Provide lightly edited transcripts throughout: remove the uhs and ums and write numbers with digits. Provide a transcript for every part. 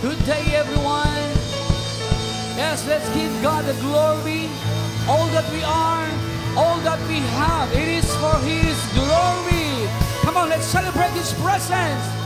Good day, everyone. Yes, let's give God the glory. All that we are, all that we have, it is for His glory. Come on, let's celebrate His presence.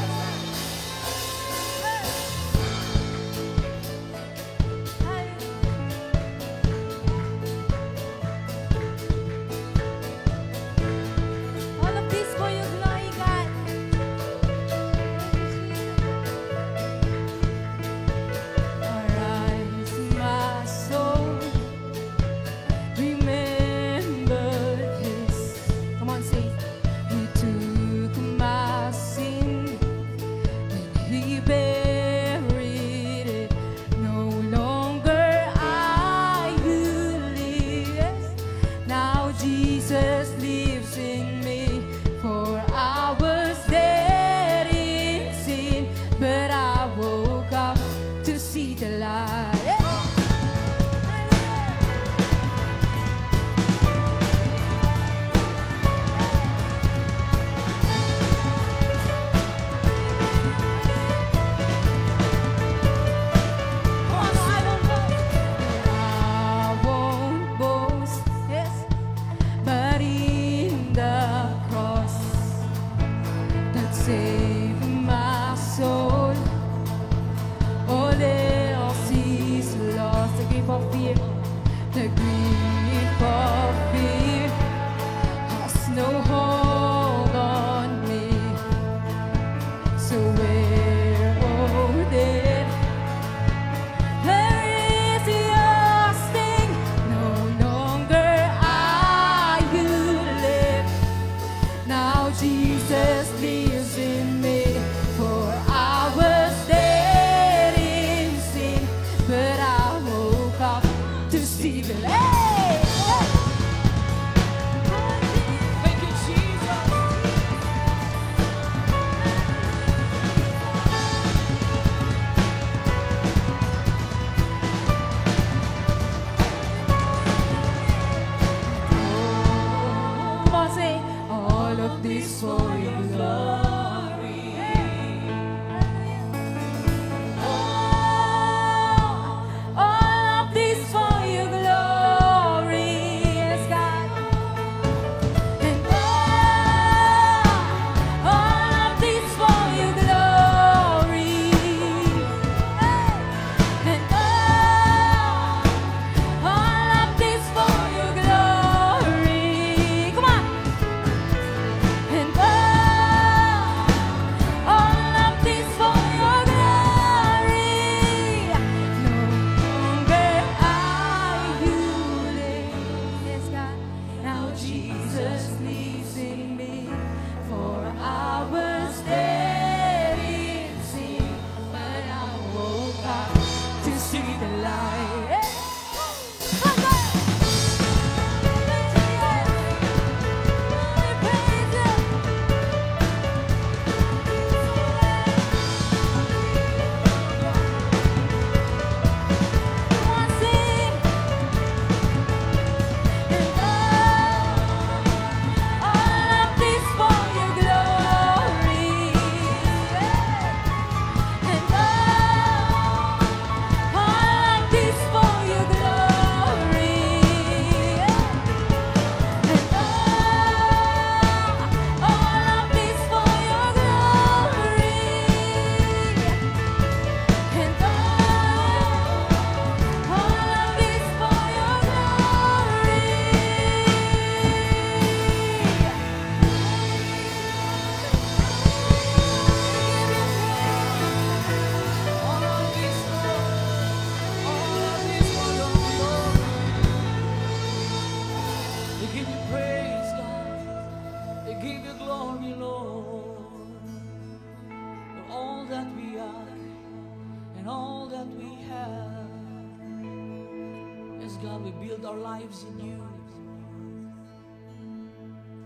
God, we build our lives in you.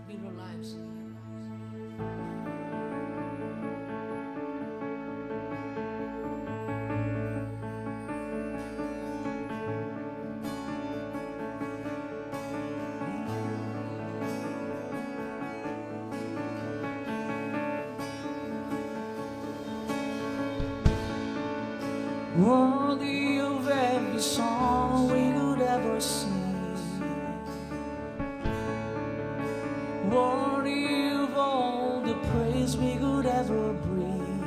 Build our lives in you. Worthy of every song we could ever sing, worthy of all the praise we could ever bring,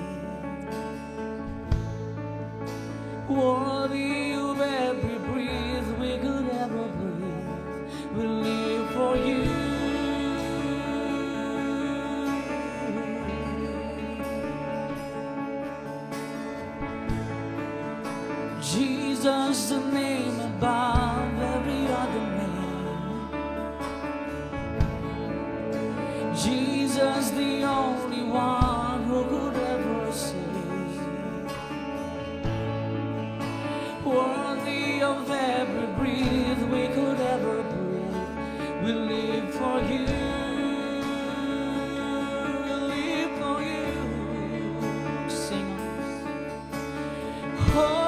worthy of every breath we could ever breathe. We live for you. Jesus, the name above every other name. Jesus, the only one who could ever save. Worthy of every breath we could ever breathe. We live for you. We live for you. Sing on.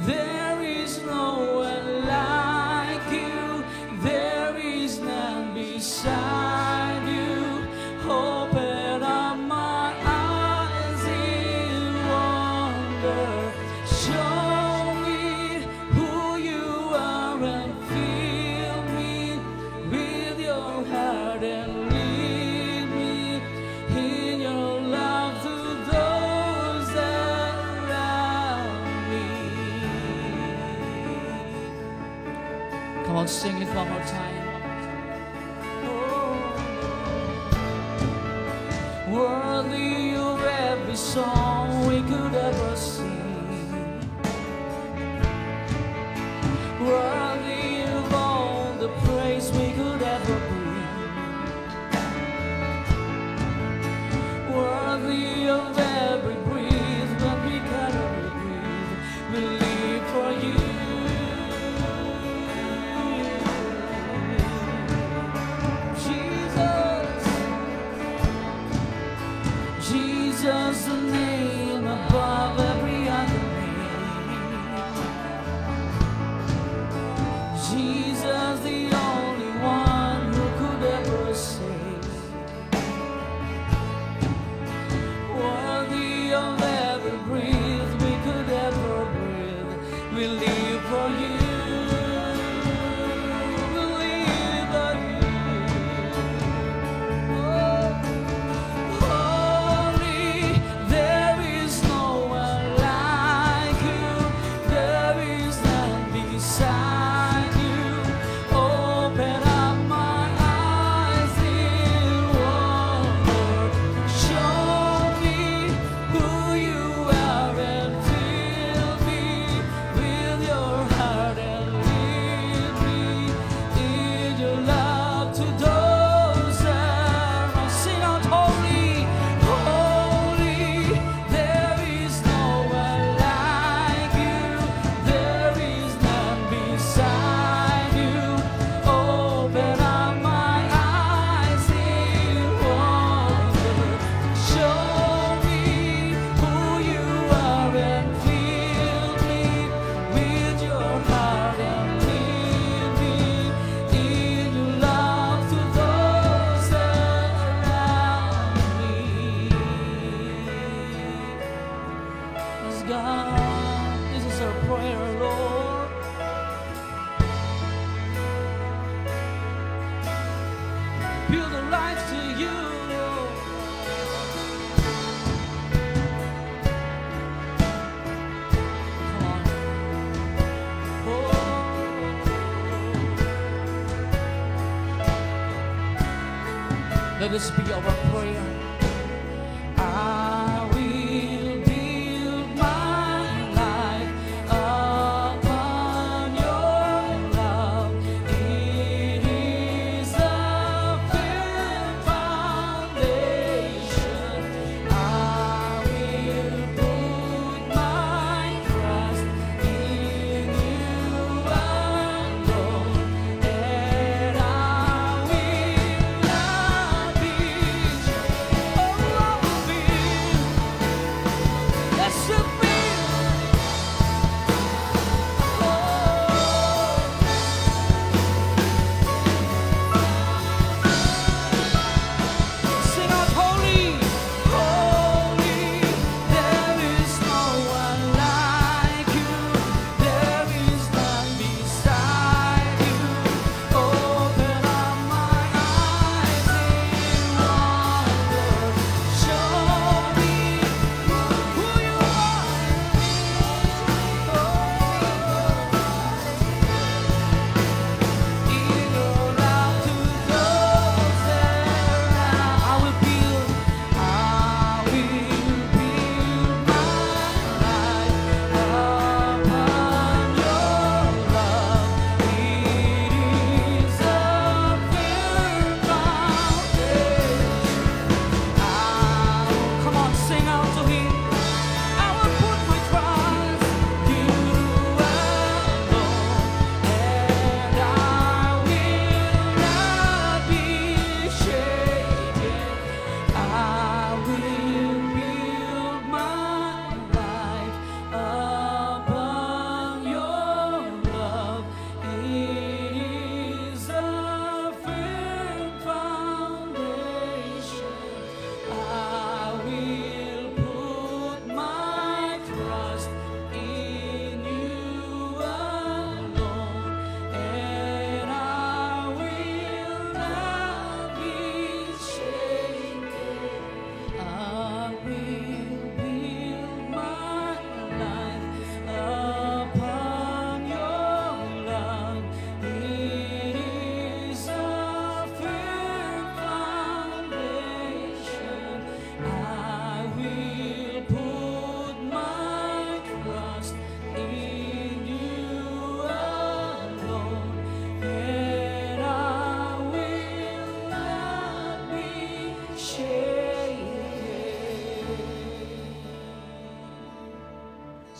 There is no one like you. There is none beside you. Open up my eyes in wonder. Show me who you are and fill me with your heart and lead me in your love to those around me. Come on, sing it one more time. Oh, worthy of every song we could ever sing, worthy of all the praise we could ever bring, worthy of every breath that we can ever breathe. We live for you. Jesus, the name above every other name. Jesus, the only one who could ever save. Worthy of every breath we could ever breathe. We live for you. God, this is our prayer, Lord. Build our lives to you, Lord. Come on. Oh. Let this be our prayer. I will build my life upon your love. It is a firm foundation. I will put my trust in you.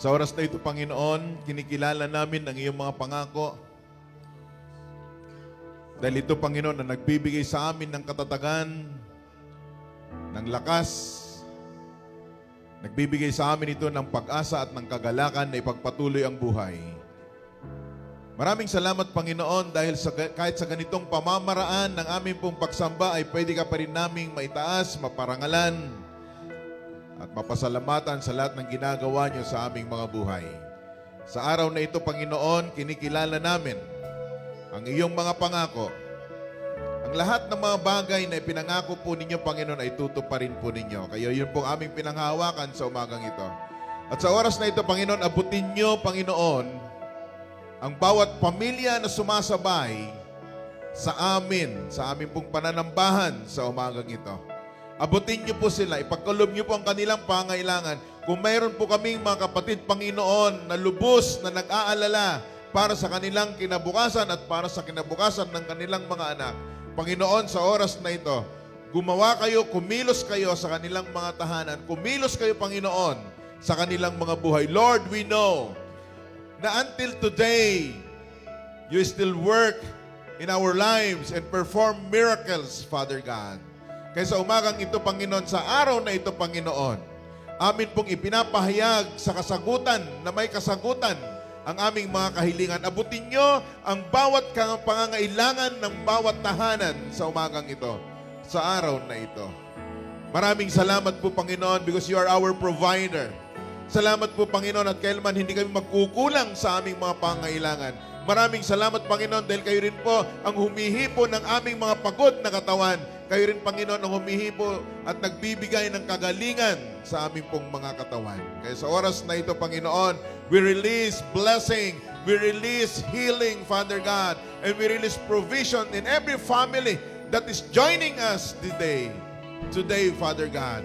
Sa oras na ito, Panginoon, kinikilala namin ang iyong mga pangako. Dahil ito, Panginoon, na nagbibigay sa amin ng katatagan, ng lakas, nagbibigay sa amin ito ng pag-asa at ng kagalakan na ipagpatuloy ang buhay. Maraming salamat, Panginoon, dahil kahit sa ganitong pamamaraan ng aming pong pagsamba ay pwede ka pa rin naming maitaas, maparangalan, at mapasalamatan sa lahat ng ginagawa niyo sa aming mga buhay. Sa araw na ito, Panginoon, kinikilala namin ang iyong mga pangako. Ang lahat ng mga bagay na ipinangako po ninyo, Panginoon, ay tutuparin po ninyo. Kaya yun pong aming pinanghahawakan sa umagang ito. At sa oras na ito, Panginoon, abutin niyo, Panginoon, ang bawat pamilya na sumasabay sa amin pong pananambahan sa umagang ito. Abutin niyo po sila, ipagkaloob niyo po ang kanilang pangailangan. Kung mayroon po kaming mga kapatid, Panginoon, na lubos, na nag-aalala para sa kanilang kinabukasan at para sa kinabukasan ng kanilang mga anak, Panginoon, sa oras na ito, gumawa kayo, kumilos kayo sa kanilang mga tahanan, kumilos kayo, Panginoon, sa kanilang mga buhay. Lord, we know na until today, you still work in our lives and perform miracles, Father God. Kaya sa umagang ito, Panginoon, sa araw na ito, Panginoon, amin pong ipinapahayag sa kasagutan na may kasagutan ang aming mga kahilingan. Abutin nyo ang bawat pangangailangan ng bawat tahanan sa umagang ito, sa araw na ito. Maraming salamat po, Panginoon, because you are our provider. Salamat po, Panginoon, at kailanman hindi kami magkukulang sa aming mga pangangailangan. Maraming salamat, Panginoon, dahil kayo rin po ang humihipo ng aming mga pagod na katawan. Kayo rin, Panginoon, ang humihipo at nagbibigay ng kagalingan sa aming pong mga katawan. Kaya sa oras na ito, Panginoon, we release blessing, we release healing, Father God, and we release provision in every family that is joining us today. Today, Father God,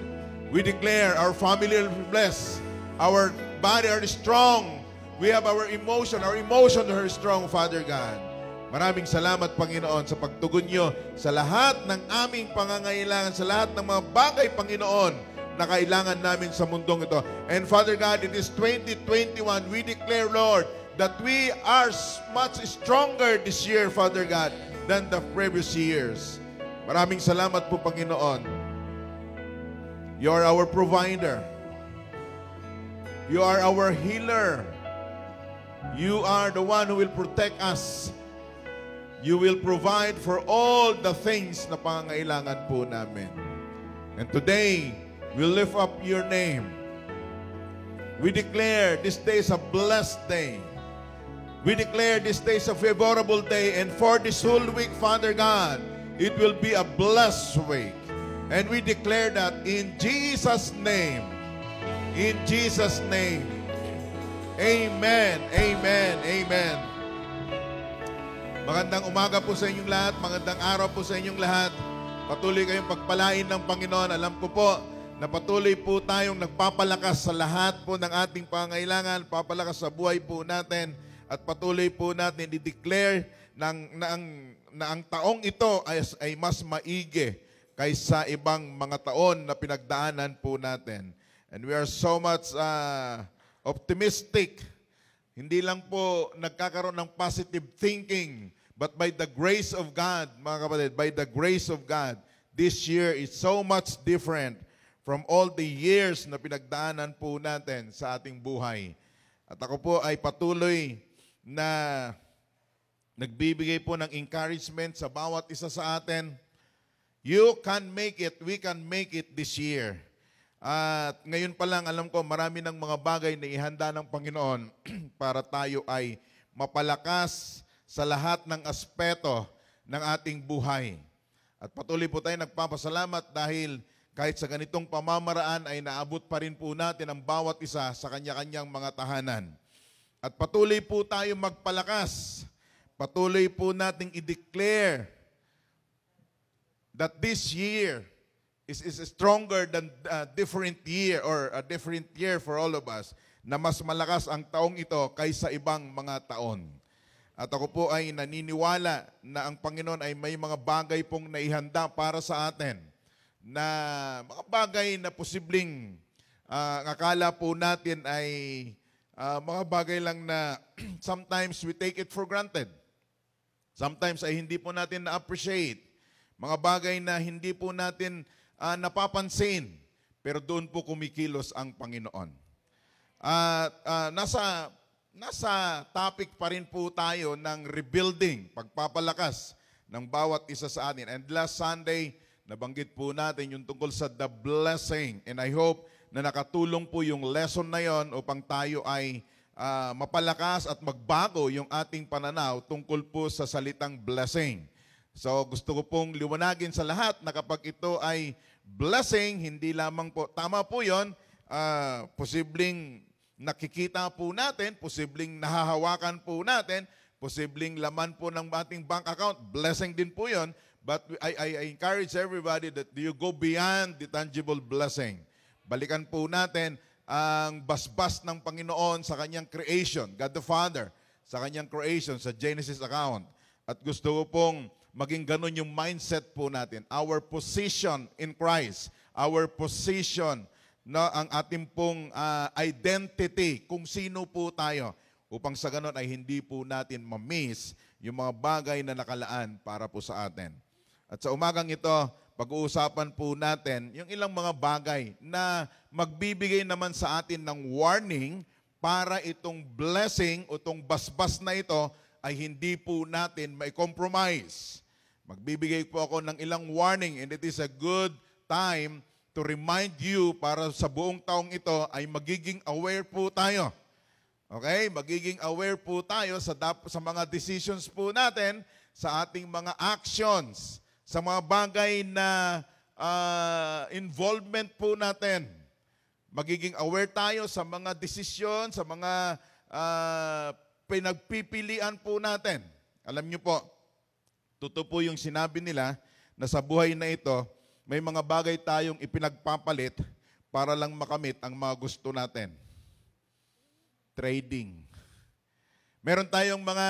we declare our family are blessed, our body are strong, we have our emotions are strong, Father God. Maraming salamat, Panginoon, sa pagtugon nyo sa lahat ng aming pangangailangan, sa lahat ng mga bagay, Panginoon, na kailangan namin sa mundong ito. And Father God, it is 2021. We declare, Lord, that we are much stronger this year, Father God, than the previous years. Maraming salamat po, Panginoon. You are our provider. You are our healer. You are the one who will protect us. You will provide for all the things na pangangailangan po namin. And today, we lift up your name. We declare this day is a blessed day. We declare this day is a favorable day. And for this whole week, Father God, it will be a blessed week. And we declare that in Jesus' name. In Jesus' name. Amen. Amen. Amen. Magandang umaga po sa inyong lahat. Magandang araw po sa inyong lahat. Patuloy kayong pagpalain ng Panginoon. Alam ko po na patuloy po tayong nagpapalakas sa lahat po ng ating pangailangan, papalakas sa buhay po natin, at patuloy po natin i-declare na ang taong ito ay mas maigi kaysa ibang mga taon na pinagdaanan po natin. And we are so much optimistic. Hindi lang po nagkakaroon ng positive thinking, but by the grace of God, mga kapatid, by the grace of God, this year is so much different from all the years na pinagdaanan po natin sa ating buhay. At ako po ay patuloy na nagbibigay po ng encouragement sa bawat isa sa atin. You can make it, we can make it this year. At ngayon pa lang, alam ko, marami ng mga bagay na ihanda ng Panginoon para tayo ay mapalakas sa lahat ng aspeto ng ating buhay. At patuloy po tayo nagpapasalamat dahil kahit sa ganitong pamamaraan ay naabot pa rin po natin ang bawat isa sa kanya-kanyang mga tahanan. At patuloy po tayo magpalakas. Patuloy po nating i-declare that this year is stronger than a different year or a different year for all of us, na mas malakas ang taong ito kaysa ibang mga taon. At ako po ay naniniwala na ang Panginoon ay may mga bagay pong naihanda para sa atin, na mga bagay na posibleng akala po natin ay mga bagay lang na sometimes we take it for granted. Sometimes ay hindi po natin na-appreciate. Mga bagay na hindi po natin napapansin. Pero doon po kumikilos ang Panginoon. At nasa topic pa rin po tayo ng rebuilding, pagpapalakas ng bawat isa sa atin. And last Sunday, nabanggit po natin yung tungkol sa the blessing. And I hope na nakatulong po yung lesson na yon upang tayo ay mapalakas at magbago yung ating pananaw tungkol po sa salitang blessing. So gusto ko pong liwanagin sa lahat na kapag ito ay blessing, hindi lamang po, tama po yon, posibleng nakikita po natin, posibleng nahahawakan po natin, posibleng laman po ng ating bank account, blessing din po yon. But I encourage everybody that you go beyond the tangible blessing. Balikan po natin ang basbas ng Panginoon sa kanyang creation, God the Father, sa kanyang creation, sa Genesis account. At gusto ko pong maging ganun yung mindset po natin. Our position in Christ, our position, ang ating pong identity, kung sino po tayo, upang sa ganun ay hindi po natin ma-miss yung mga bagay na nakalaan para po sa atin. At sa umagang ito, pag-uusapan po natin yung ilang mga bagay na magbibigay naman sa atin ng warning para itong blessing o itong basbas na ito ay hindi po natin may compromise. Magbibigay po ako ng ilang warning, and it is a good time to remind you para sa buong taong ito ay magiging aware po tayo. Okay? Magiging aware po tayo sa mga decisions po natin, sa ating mga actions, sa mga bagay na involvement po natin. Magiging aware tayo sa mga desisyon, sa mga pinagpipilian po natin. Alam niyo po, totoo po yung sinabi nila na sa buhay na ito, may mga bagay tayong ipinagpapalit para lang makamit ang mga gusto natin. Trading. Meron tayong mga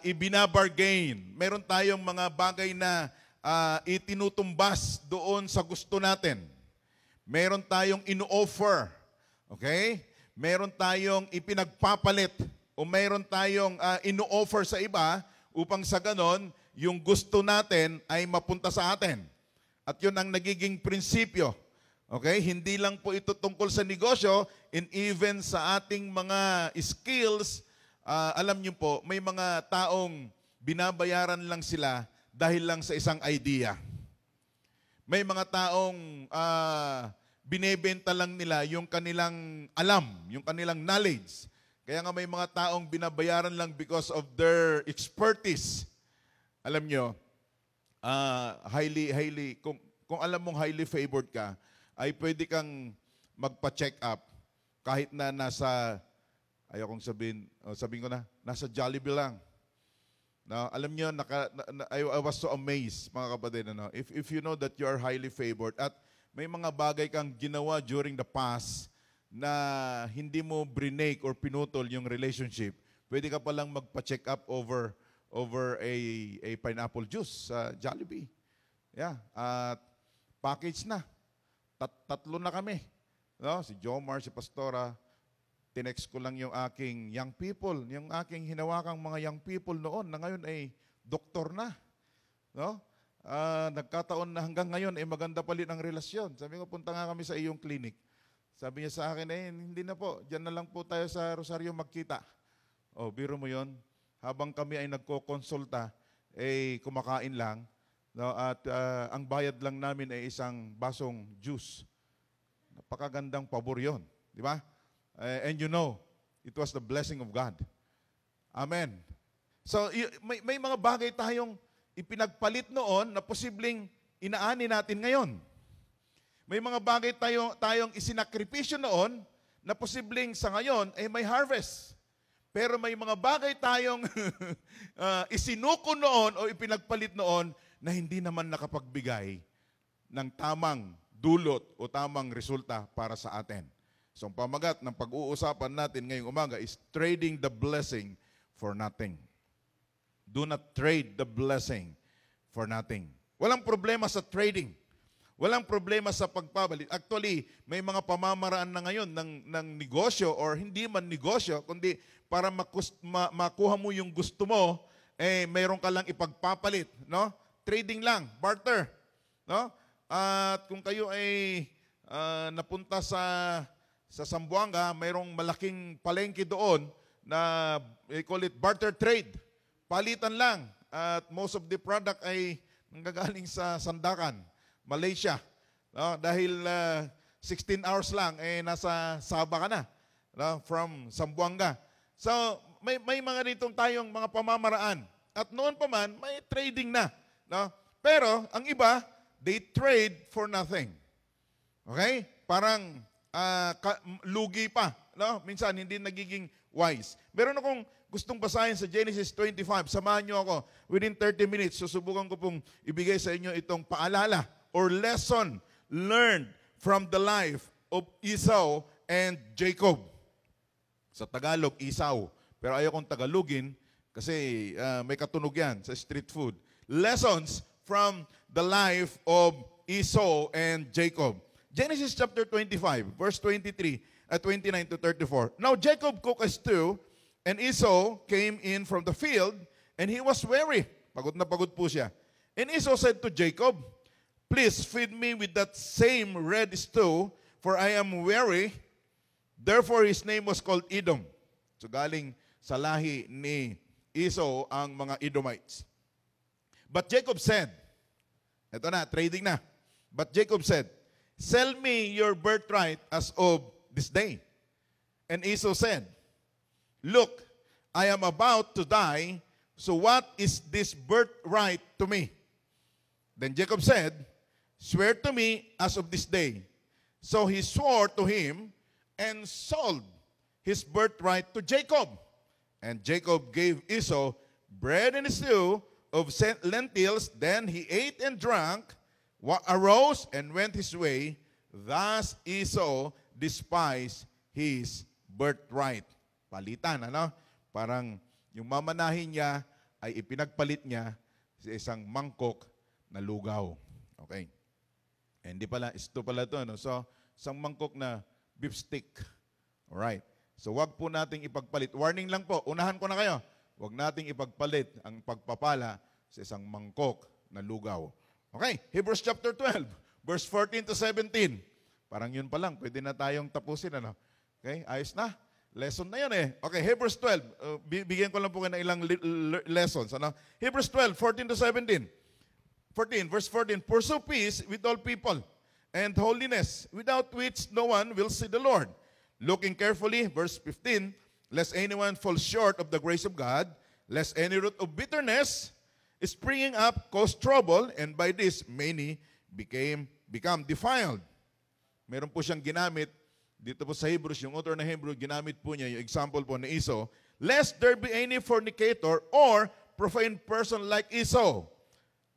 ibinabargain. Meron tayong mga bagay na itinutumbas doon sa gusto natin. Meron tayong ino-offer. Okay? Meron tayong ipinagpapalit o meron tayong ino-offer sa iba upang sa ganon, yung gusto natin ay mapunta sa atin. At yun ang nagiging prinsipyo. Okay? Hindi lang po ito tungkol sa negosyo, and even sa ating mga skills, alam niyo po, may mga taong binabayaran lang sila dahil lang sa isang idea. May mga taong binebenta lang nila yung kanilang alam, yung kanilang knowledge. Kaya nga may mga taong binabayaran lang because of their expertise. Alam nyo, kung alam mong highly favored ka, ay pwede kang magpa-check up kahit na nasa, ayokong sabihin ko na, nasa Jollibee lang. No, alam nyo, I was so amazed, mga kapatid, if you know that you are highly favored at may mga bagay kang ginawa during the past na hindi mo brinake or pinutol yung relationship, pwede ka palang magpa-check up over a pineapple juice sa Jollibee. Yeah, at package na. Tatlo na kami. No? Si Jomar, si Pastora, tinext ko lang yung aking young people, yung aking hinawakang mga young people noon na ngayon ay doktor na. No? Nagkataon na hanggang ngayon ay maganda palit ang relasyon. Sabi ko, punta nga kami sa iyong clinic. Sabi niya sa akin, hindi na po, dyan na lang po tayo sa Rosario magkita. O, biro mo yon. Habang kami ay nagko-konsulta, kumakain lang. No? At ang bayad lang namin ay isang basong juice. Napakagandang pabor yun. Di ba? And you know, it was the blessing of God. Amen. So, may mga bagay tayong ipinagpalit noon na posibleng inaani natin ngayon. May mga bagay tayong isinakripisyo noon na posibleng sa ngayon ay may harvest. Pero may mga bagay tayong isinuko noon o ipinagpalit noon na hindi naman nakapagbigay ng tamang dulot o tamang resulta para sa atin. So, ang pamagat ng pag-uusapan natin ngayong umaga is trading the blessing for nothing. Do not trade the blessing for nothing. Walang problema sa trading. Walang problema sa pagpapalit. Actually, may mga pamamaraan na ngayon ng negosyo or hindi man negosyo, kundi para makuha mo yung gusto mo, mayroon ka lang ipagpapalit. No? Trading lang, barter. No? At kung kayo ay napunta sa Zamboanga, mayroong malaking palengke doon na they call it barter trade. Palitan lang. At most of the product ay nanggagaling sa Sandakan, Malaysia. No? Dahil 16 hours lang, nasa Sabah ka na, no? From Zamboanga. So, may mga ditong tayong mga pamamaraan. At noon pa man, may trading na. No? Pero, ang iba, they trade for nothing. Okay? Parang lugi pa. No? Minsan, hindi nagiging wise. Meron akong gustong basahin sa Genesis 25. Samahan nyo ako. Within 30 minutes, susubukan ko pong ibigay sa inyo itong paalala or lesson learned from the life of Esau and Jacob. Sa Tagalog, Esau. Pero ayaw kong Tagalogin kasi may katunog yan sa street food. Lessons from the life of Esau and Jacob. Genesis chapter 25, verse 23 at 29 to 34. Now Jacob cooked a stew, and Esau came in from the field, and he was weary. Pagod na pagod po siya. And Esau said to Jacob, please feed me with that same red stew, for I am weary. Therefore his name was called Edom. So galing sa lahi ni Esau ang mga Edomites. But Jacob said, eto na, trading na. But Jacob said, sell me your birthright as of this day. And Esau said, look, I am about to die, so what is this birthright to me? Then Jacob said, swear to me as of this day. So he swore to him and sold his birthright to Jacob. And Jacob gave Esau bread and stew of lentils. Then he ate and drank, arose and went his way. Thus Esau despised his birthright. Palitan, ano? Parang yung mamanahin niya ay ipinagpalit niya sa isang mangkok na lugaw. Okay. Hindi pala, ito pala ito. No? So, isang mangkok na beef stick. Alright. So, wag po nating ipagpalit. Warning lang po, unahan ko na kayo. Wag nating ipagpalit ang pagpapala sa isang mangkok na lugaw. Okay, Hebrews chapter 12, verse 14 to 17. Parang yun pa lang, pwede na tayong tapusin. Ano? Okay, ayos na. Lesson na yun eh. Okay, Hebrews 12. Bigyan ko lang po kayo ng ilang lessons. Ano? Hebrews 12, 14 to 17. 14, verse 14. Pursue peace with all people and holiness, without which no one will see the Lord. Looking carefully, verse 15, lest anyone fall short of the grace of God, lest any root of bitterness springing up cause trouble, and by this many become defiled. Meron po siyang ginamit, dito po sa Hebrews, yung author ng Hebrews, ginamit po niya yung example po ni Esau, lest there be any fornicator or profane person like Esau,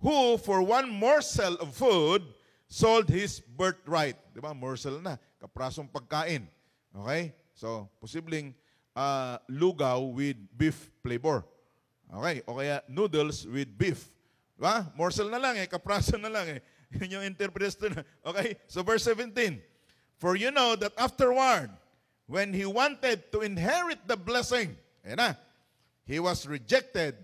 who for one morsel of food sold his birthright. Diba? Morsel na, kaprasong pagkain. Okay? So, posibleng lugaw with beef flavor. Okay? O kaya noodles with beef. Diba? Morsel na lang kapraso na lang Yun yung interpretation na. Okay? So, verse 17. For you know that afterward, when he wanted to inherit the blessing, ayan na, he was rejected,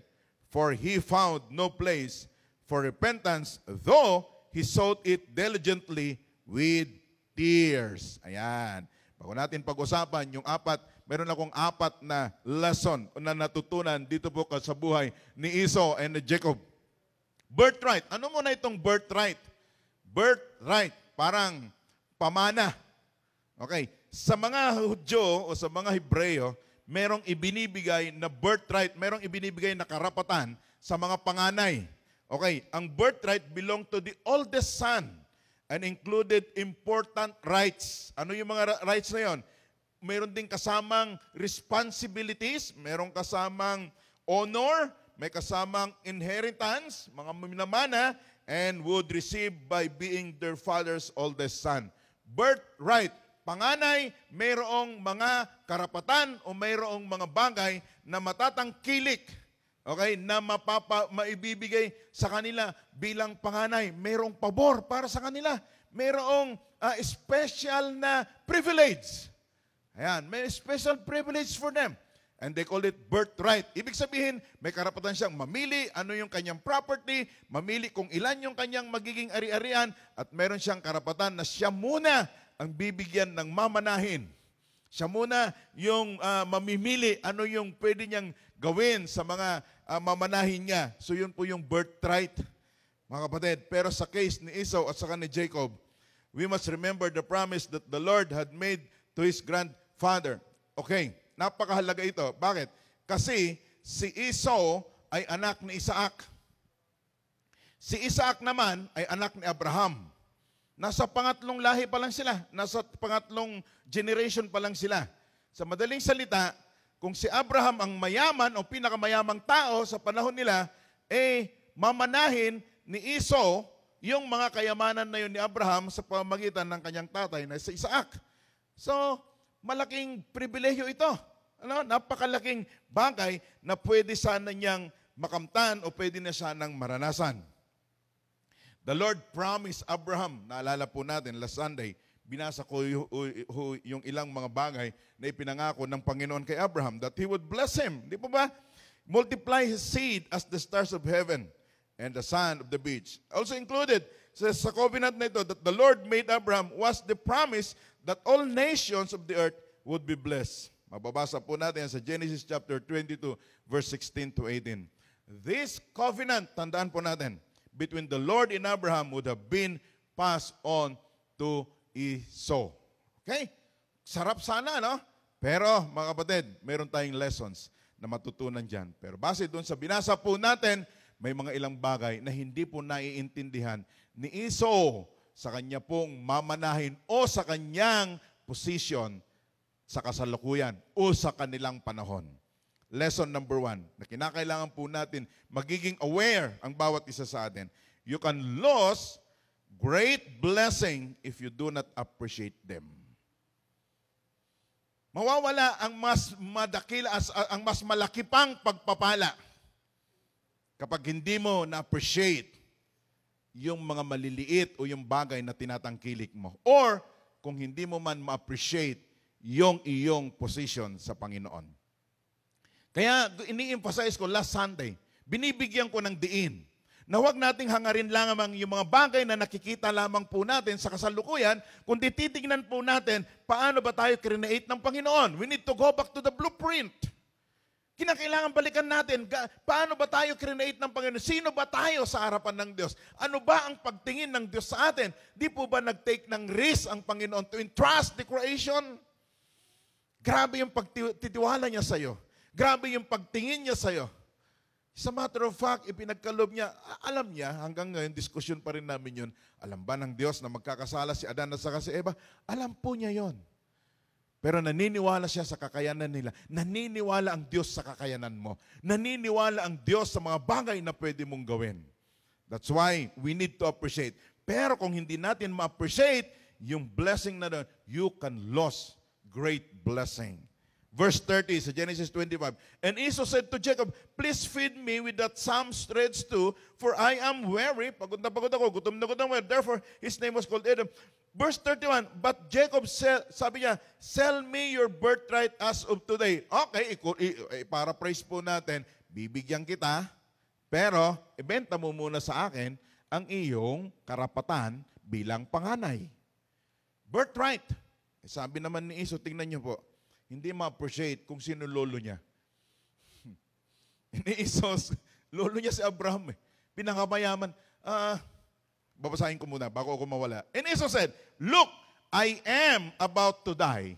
for he found no place for repentance, though he sought it diligently with tears. Ayan. Bago natin pag-usapan yung meron akong apat na lesson na natutunan dito po sa buhay ni Esau and Jacob. Birthright. Ano muna itong birthright? Birthright. Parang pamana. Okay. Sa mga Hudyo o sa mga Hebreo, merong ibinibigay na birthright, merong ibinibigay na karapatan sa mga panganay. Okay. Ang birthright belong to the oldest son and included important rights. Ano yung mga rights na yon? Meron din kasamang responsibilities, meron kasamang honor, may kasamang inheritance, mga minamana, and would receive by being their father's oldest son. Birthright. Panganay, mayroong mga karapatan o mayroong mga bagay na matatangkilik Okay, na maibibigay sa kanila bilang panganay. Merong pabor para sa kanila. Merong special na privilege. Ayan, may special privilege for them. And they call it birthright. Ibig sabihin, may karapatan siyang mamili ano yung kanyang property, mamili kung ilan yung kanyang magiging ari-arian, at meron siyang karapatan na siya muna ang bibigyan ng mamanahin. Siya muna yung mamimili ano yung pwede niyang gawin sa mga mamanahin niya. So yun po yung birthright, mga kapatid. Pero sa case ni Esau at saka ni Jacob, we must remember the promise that the Lord had made to his grandfather. Okay, napakahalaga ito. Bakit? Kasi si Esau ay anak ni Isaac. Si Isaac naman ay anak ni Abraham. Nasa pangatlong lahi pa lang sila. Nasa pangatlong generation pa lang sila. Sa madaling salita, kung si Abraham ang mayaman o pinakamayamang tao sa panahon nila, mamanahin ni Esau yung mga kayamanan na yun ni Abraham sa pamamagitan ng kanyang tatay na si Isaac. So, malaking pribilehyo ito. Napakalaking bagay na pwede sana niyang makamtan o pwede na sanang maranasan. The Lord promised Abraham, naalala po natin last Sunday, binasa ko yung ilang mga bagay na ipinangako ng Panginoon kay Abraham that He would bless him. Di po ba? Multiply his seed as the stars of heaven and the sand of the beach. Also included sa covenant na ito that the Lord made Abraham was the promise that all nations of the earth would be blessed. Mababasa po natin sa Genesis chapter 22 verse 16 to 18. This covenant, tandaan po natin, between the Lord and Abraham would have been passed on to Esau. Okay? Sarap sana, no? Pero, mga kapatid, meron tayong lessons na matutunan dyan. Pero base doon sa binasa po natin, may mga ilang bagay na hindi po naiintindihan ni Esau sa kanya pong mamanahin o sa kanyang position sa kasalukuyan o sa kanilang panahon. Lesson number 1, na kinakailangan po natin magiging aware ang bawat isa sa atin. You can lose great blessing if you do not appreciate them. Mawawala ang mas madakila, ang mas malaki pang pagpapala kapag hindi mo na-appreciate yung mga maliliit o yung bagay na tinatangkilik mo. Or kung hindi mo man ma-appreciate yung iyong position sa Panginoon. Kaya ini-emphasize ko last Sunday, binibigyan ko ng diin na huwag nating hangarin lamang yung mga bagay na nakikita lamang po natin sa kasalukuyan, kundi titignan po natin paano ba tayo create ng Panginoon. We need to go back to the blueprint. Kinakailangan balikan natin, paano ba tayo create ng Panginoon? Sino ba tayo sa harapan ng Diyos? Ano ba ang pagtingin ng Diyos sa atin? Di po ba nag-take ng risk ang Panginoon to entrust the creation? Grabe yung pagtitiwala niya sa'yo. Grabe yung pagtingin niya sa'yo. As a matter of fact, ipinagkaloob niya, alam niya, hanggang ngayon, diskusyon pa rin namin yun, alam ba ng Diyos na magkakasala si Adan at saka si Eva? Alam po niya yon. Pero naniniwala siya sa kakayanan nila. Naniniwala ang Diyos sa kakayanan mo. Naniniwala ang Diyos sa mga bagay na pwede mong gawin. That's why we need to appreciate. Pero kung hindi natin ma-appreciate yung blessing na doon, you can lose great blessing. Verse 30 sa Genesis 25. And Esau said to Jacob, please feed me with that some threads too, for I am weary. Pagod na pagod ako, gutom na gutom. Therefore, his name was called Edom. Verse 31, but Jacob said, sabi niya, sell me your birthright as of today. Okay, paraphrase po natin, bibigyan kita, pero ibenta mo muna sa akin ang iyong karapatan bilang panganay. Birthright. Sabi naman ni Esau, tingnan niyo po, hindi ma-appreciate kung sino lolo niya. Ni Esau, lolo niya si Abraham. Pinakamayaman. Babasahin ko muna bago ako mawala. And Esau said, look, I am about to die.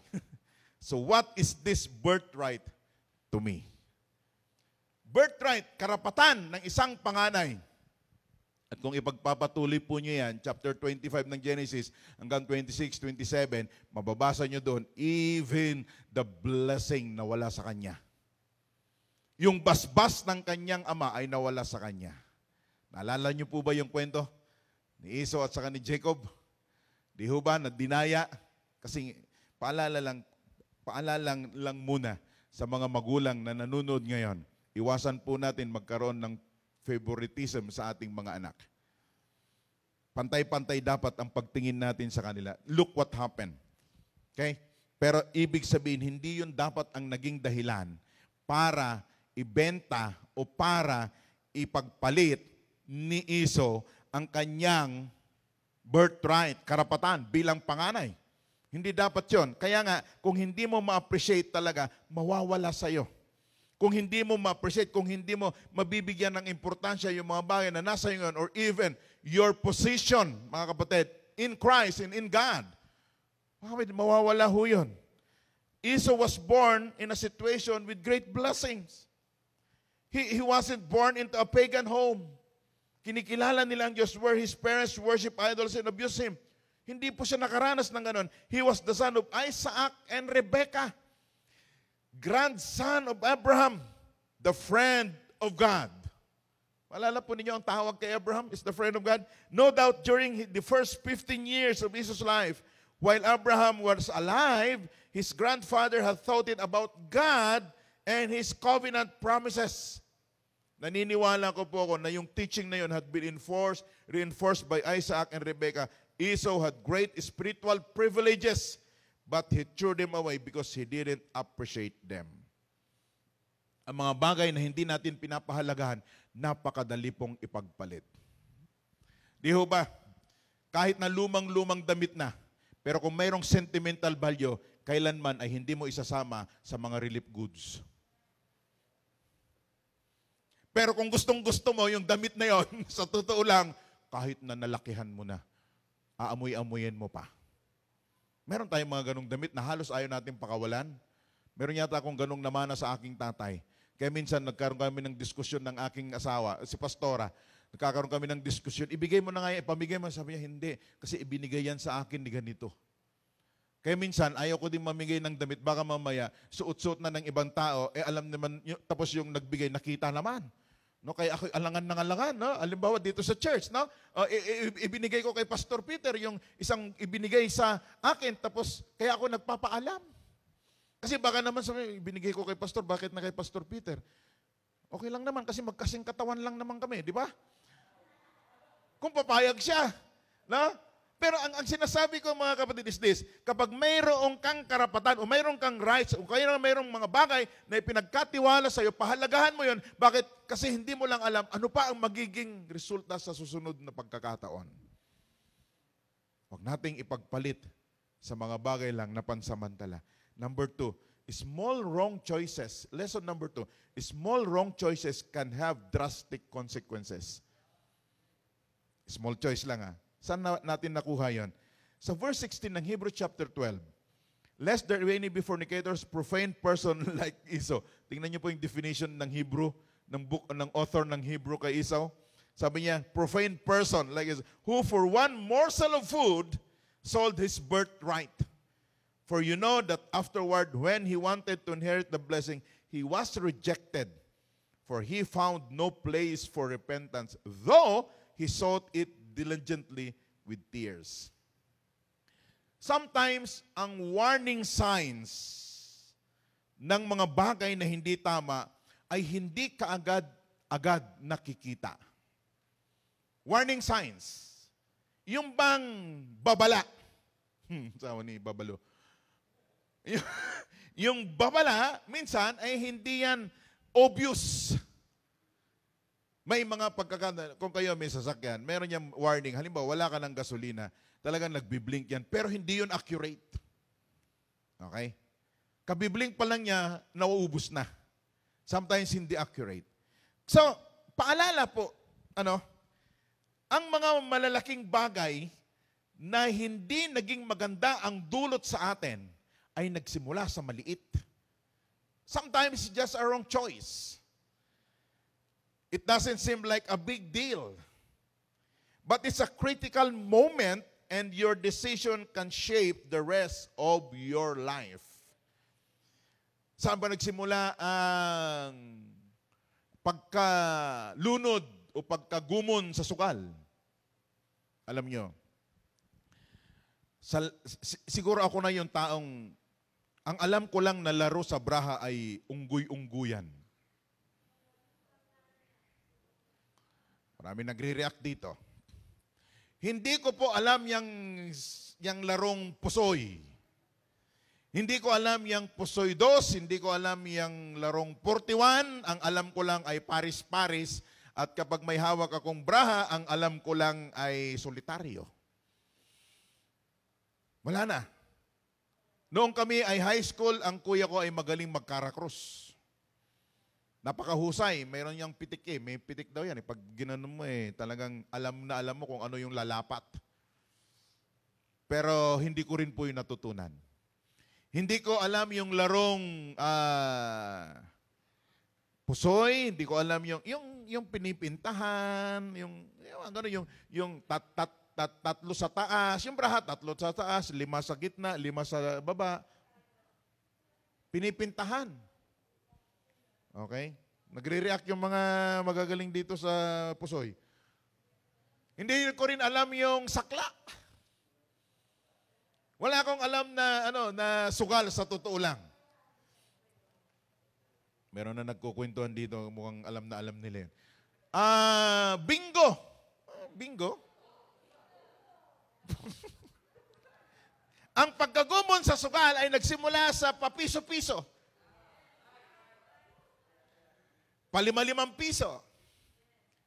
So what is this birthright to me? Birthright, karapatan ng isang panganay. At kung ipagpapatuloy po niyo yan, chapter 25 ng Genesis hanggang 26, 27, mababasa niyo doon, even the blessing nawala sa kanya. Yung basbas ng kanyang ama ay nawala sa kanya. Naalala niyo po ba yung kwento ni Esau at saka ni Jacob? Di ho ba, nadinaya? Kasi paalala lang muna sa mga magulang na nanonood ngayon. iwasan po natin magkaroon ng favoritism sa ating mga anak. Pantay-pantay dapat ang pagtingin natin sa kanila. Look what happened. Okay? Pero ibig sabihin, hindi yun dapat ang naging dahilan para ibenta o para ipagpalit ni Esau ang kanyang birthright, karapatan bilang panganay. Hindi dapat yon. Kaya nga, kung hindi mo ma-appreciate talaga, mawawala sa'yo. Kung hindi mo ma-appreciate, kung hindi mo mabibigyan ng importansya yung mga bagay na nasa iyo or even your position, mga kapatid, in Christ and in God, mawawala ho yun. Esau was born in a situation with great blessings. He wasn't born into a pagan home. Kinikilala nila ang Diyos where his parents worship idols and abuse him. Hindi po siya nakaranas ng ganon. He was the son of Isaac and Rebekah, grandson of Abraham, the friend of God. Malala po ninyo ang tawag kay Abraham is the friend of God. No doubt during the first 15 years of Esau's life, while Abraham was alive, his grandfather had thought it about God and his covenant promises. Naniniwala ko po ako na yung teaching na yun had been reinforced by Isaac and Rebekah. Esau had great spiritual privileges, but he threw them away because he didn't appreciate them. Ang mga bagay na hindi natin pinapahalagahan, napakadali pong ipagpalit. Di ho ba? Kahit na lumang-lumang damit na, pero kung mayroong sentimental value, kailanman ay hindi mo isasama sa mga relief goods. Pero kung gustong-gusto mo yung damit na yon, sa totoo lang, kahit na nalakihan mo na, aamoy-amoyin mo pa. Meron tayong mga ganong damit na halos ayaw natin pakawalan. Meron yata akong ganong namana sa aking tatay. Kaya minsan nagkaroon kami ng diskusyon ng aking asawa, si Pastora. Nagkakaroon kami ng diskusyon. Ibigay mo na nga yan, ipamigay mo. Sabi niya, hindi. Kasi ibinigay yan sa akin ni ganito. Kaya minsan, ayaw ko din mamigay ng damit. Baka mamaya, suot-suot na ng ibang tao, alam naman, tapos yung nagbigay, nakita naman. No, kaya ako alangan ng alangan, no? Halimbawa dito sa church, no? Ibinigay ko kay Pastor Peter yung isang ibinigay sa akin, tapos kaya ako nagpapaalam. Kasi baka naman sabi, ibinigay ko kay Pastor, bakit na kay Pastor Peter? Okay lang naman kasi magkasing katawan lang naman kami, di ba? Kung papayag siya, no? Pero ang sinasabi ko mga kapatid is this, kapag mayroong kang karapatan o mayroong kang rights o mayroong mga bagay na ipinagkatiwala sa iyo, pahalagahan mo yon. Bakit? Kasi hindi mo lang alam ano pa ang magiging resulta sa susunod na pagkakataon. Huwag nating ipagpalit sa mga bagay lang na pansamantala. Number 2, small wrong choices. Lesson number 2, small wrong choices can have drastic consequences. Small choice lang ha. Saan natin nakuha yon? Sa verse 16 ng Hebrews chapter 12. Lest there be any be fornicators, profane person like Esau. Tingnan niyo po yung definition ng Hebrew, ng author ng Hebrew kay Esau. Sabi niya, profane person like Esau, who for one morsel of food sold his birthright. For you know that afterward, when he wanted to inherit the blessing, he was rejected. For he found no place for repentance, though he sought it diligently with tears. Sometimes, ang warning signs ng mga bagay na hindi tama ay hindi kaagad-agad nakikita. Warning signs. Yung bang babala. Sawa ni Babalo. Yung babala, minsan ay hindi yan obvious. May mga pagkakataon, kung kayo may sasakyan, meron niyang warning. Halimbawa, wala ka ng gasolina, talagang nagbiblink yan, pero hindi yun accurate. Okay? Kabiblink pa lang niya, nauubos na. Sometimes hindi accurate. So, paalala po, ang mga malalaking bagay na hindi naging maganda ang dulot sa atin ay nagsimula sa maliit. Sometimes it's just a wrong choice. It doesn't seem like a big deal. But it's a critical moment and your decision can shape the rest of your life. Saan ba nagsimula ang pagkalunod o pagkagumon sa sukal? Alam nyo, siguro ako na yung taong, ang alam ko lang na laro sa braha ay unggoy-ungguyan. Marami nagre-react dito. Hindi ko po alam yung larong pusoy. Hindi ko alam yung pusoy 2, hindi ko alam yung larong 41. Ang alam ko lang ay paris-paris. At kapag may hawak akong braha, ang alam ko lang ay solitaryo. Wala na. Noong kami ay high school, ang kuya ko ay magaling magkarakrus. Napakahusay. Mayroon niyang pitik eh. May pitik daw yan. Pag ginanon mo talagang alam na alam mo kung ano yung lalapat. Pero hindi ko rin po yung natutunan. Hindi ko alam yung larong pusoy, hindi ko alam yung pinipintahan, yung tatlo sa taas, yung braha, 3 sa taas, 5 sa gitna, 5 sa baba. Pinipintahan. Okay? Nagre-react yung mga magagaling dito sa pusoy. Hindi ko rin alam yung sakla. Wala akong alam na sugal sa totoo lang. Meron na nagkukwentuhan dito, mukhang alam na alam nila yun. Bingo. Bingo? Ang pagkagumon sa sugal ay nagsimula sa papiso-piso. Palima-limang piso.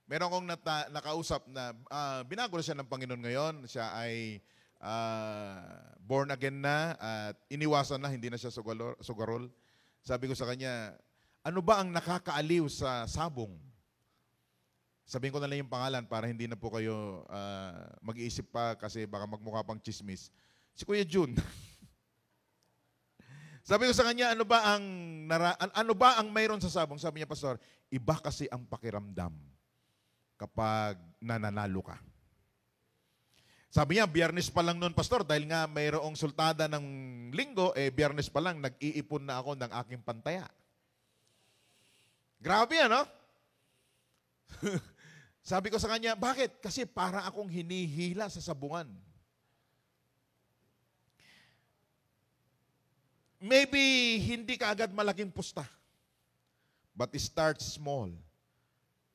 Meron kong nakausap na binago na siya ng Panginoon ngayon. Siya ay born again na at iniwasan na, hindi na siya sugarol. Sabi ko sa kanya, ano ba ang nakakaaliw sa sabong? Sabihin ko na lang yung pangalan para hindi na po kayo mag-iisip pa kasi baka magmukha pang chismis. Si Kuya Jun. Sabi ko sa kanya, ano ba ang mayroon sa sabong? Sabi niya, Pastor, iba kasi ang pakiramdam kapag nananalo ka. Sabi niya, Biyernes pa lang noon, Pastor, dahil nga mayroong sultada ng linggo, Biyernes pa lang, nag-iipon na ako ng aking pantaya. Grabe yan, no? Sabi ko sa kanya, bakit? Kasi para akong hinihila sa sabungan. Maybe hindi ka agad malaking pusta. But start small.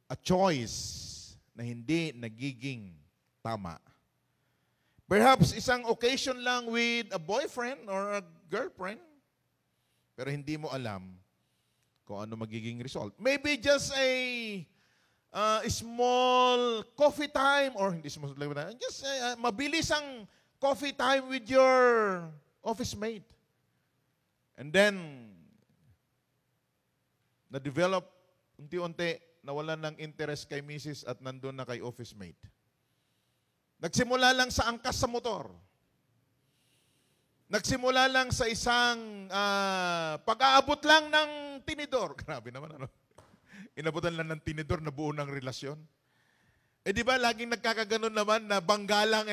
A choice na hindi nagiging tama. Perhaps isang occasion lang with a boyfriend or a girlfriend. Pero hindi mo alam kung ano magiging result. Maybe just a small coffee time or hindi small time, just mabilis ang coffee time with your office mate. And then, na-develop unti-unti, nawalan ng interest kay Mrs. at nandun na kay office mate. Nagsimula lang sa angkas sa motor. Nagsimula lang sa isang pag-aabot lang ng tinidor. Grabe naman, ano? Inabutan lang ng tinidor na buo ng relasyon. Di ba, laging nagkakaganon naman na bangga lang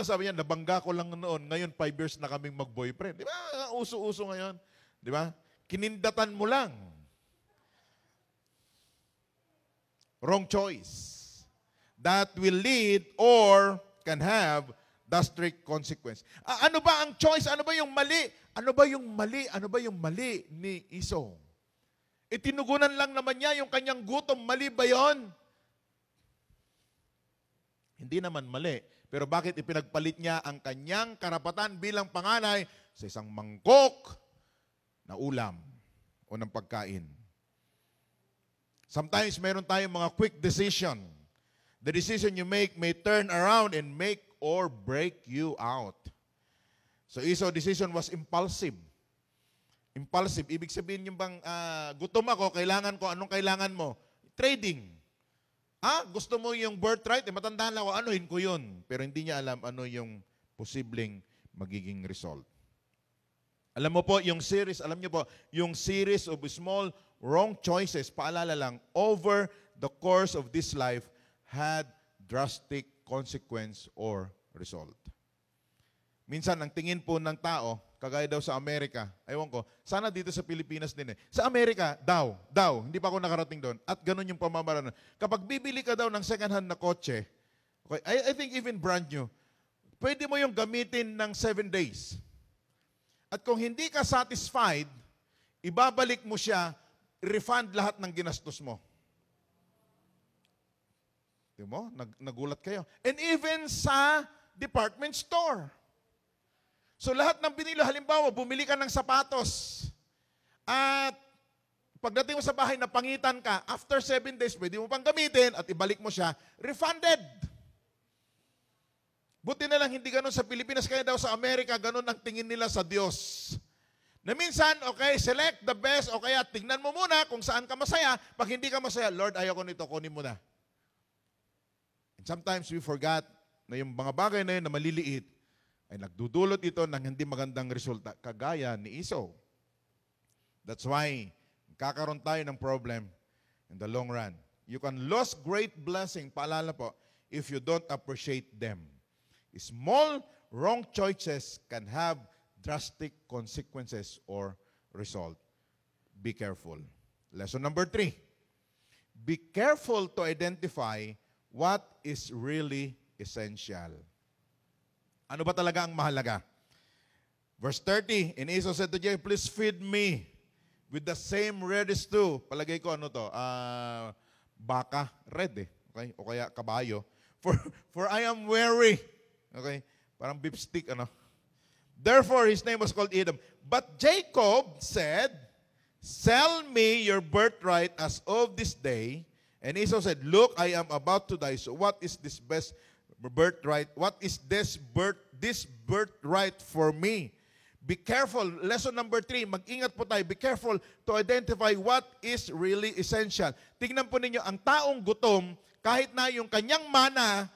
Sabi niya, nabangga ko lang noon. Ngayon, 5 years na kaming mag-boyfriend. Di ba? Uso-uso ngayon. Di ba? Kinindatan mo lang. Wrong choice. That will lead or can have drastic consequence. Ano ba ang choice? Ano ba yung mali? Ano ba yung mali? Ano ba yung mali ni Esau? Itinugunan lang naman niya yung kanyang gutom. Mali ba yon? Hindi naman mali. Pero bakit ipinagpalit niya ang kanyang karapatan bilang panganay sa isang mangkok na ulam o ng pagkain? Sometimes meron tayong mga quick decision. The decision you make may turn around and make or break you out. So Esau's decision was impulsive. Impulsive. Ibig sabihin yung bang gutom ako, kailangan ko, anong kailangan mo? Trading. Gusto mo yung birthright? Matandaan lang ako, anuhin ko yun. Pero hindi niya alam ano yung posibleng magiging result. Alam mo po, yung series of small wrong choices, paalala lang, over the course of this life had drastic consequence or result. Minsan, ang tingin po ng tao, kagaya daw sa Amerika, ewan ko, sana dito sa Pilipinas din Sa Amerika, hindi pa ako nakarating doon, at ganun yung pamamaraan. Kapag bibili ka daw ng second-hand na kotse, okay, I think even brand new, pwede mo yung gamitin ng 7 days. At kung hindi ka satisfied, ibabalik mo siya, refund lahat ng ginastos mo. Di mo? Nagulat kayo. And even sa department store. So lahat ng binili, halimbawa, bumili ka ng sapatos. At pagdating mo sa bahay, napangitan ka, after 7 days, pwede mo pang gamitin at ibalik mo siya, refunded. Buti na lang, hindi ganun sa Pilipinas, kaya daw sa Amerika, ganun ang tingin nila sa Diyos. Na minsan, okay, select the best, o kaya tingnan mo muna kung saan ka masaya. Pag hindi ka masaya, Lord, ayaw ko nito, kunin mo na. And sometimes we forgot na yung mga bagay na yun na maliliit ay nagdudulot ito ng hindi magandang resulta, kagaya ni Esau. That's why, kakaroon tayo ng problem in the long run. You can lose great blessing, paalala po, if you don't appreciate them. Small, wrong choices can have drastic consequences or result. Be careful. Lesson number 3. Be careful to identify what is really essential. Ano ba talaga ang mahalaga? Verse 30, and Esau said to Jacob, please feed me with the same red stew. Palagay ko ano to? Baka, red Okay? O kaya kabayo. For I am weary. Okay? Parang beef stick, ano? Therefore, his name was called Edom. But Jacob said, sell me your birthright as of this day. And Esau said, look, I am about to die. So what is this best birthright? What is this birthright for me? Be careful. Lesson number 3, mag-ingat po tayo. Be careful to identify what is really essential. Tingnan po ninyo, ang taong gutom, kahit na yung kanyang mana,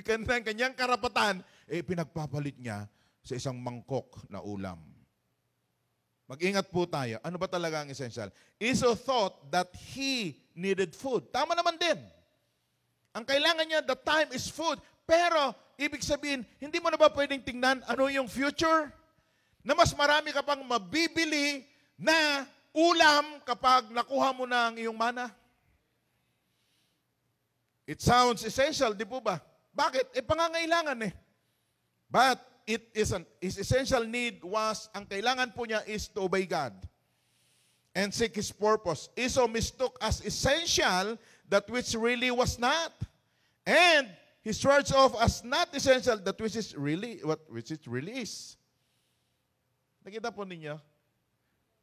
kanyang karapatan, pinagpapalit niya sa isang mangkok na ulam. Mag-ingat po tayo. Ano ba talaga ang essential? Esau thought that he needed food. Tama naman din. Ang kailangan niya, the time is food. Pero, ibig sabihin, hindi mo na ba pwedeng tingnan ano yung future? Na mas marami ka pang mabibili na ulam kapag nakuha mo na ang iyong mana? It sounds essential, di po ba? Bakit? Pangangailangan But it isn't. His essential need was, ang kailangan po niya is to obey God and seek His purpose. Esau mistook as essential that which really was not. And he starts off as not essential that which it really is. Nakita po ninyo?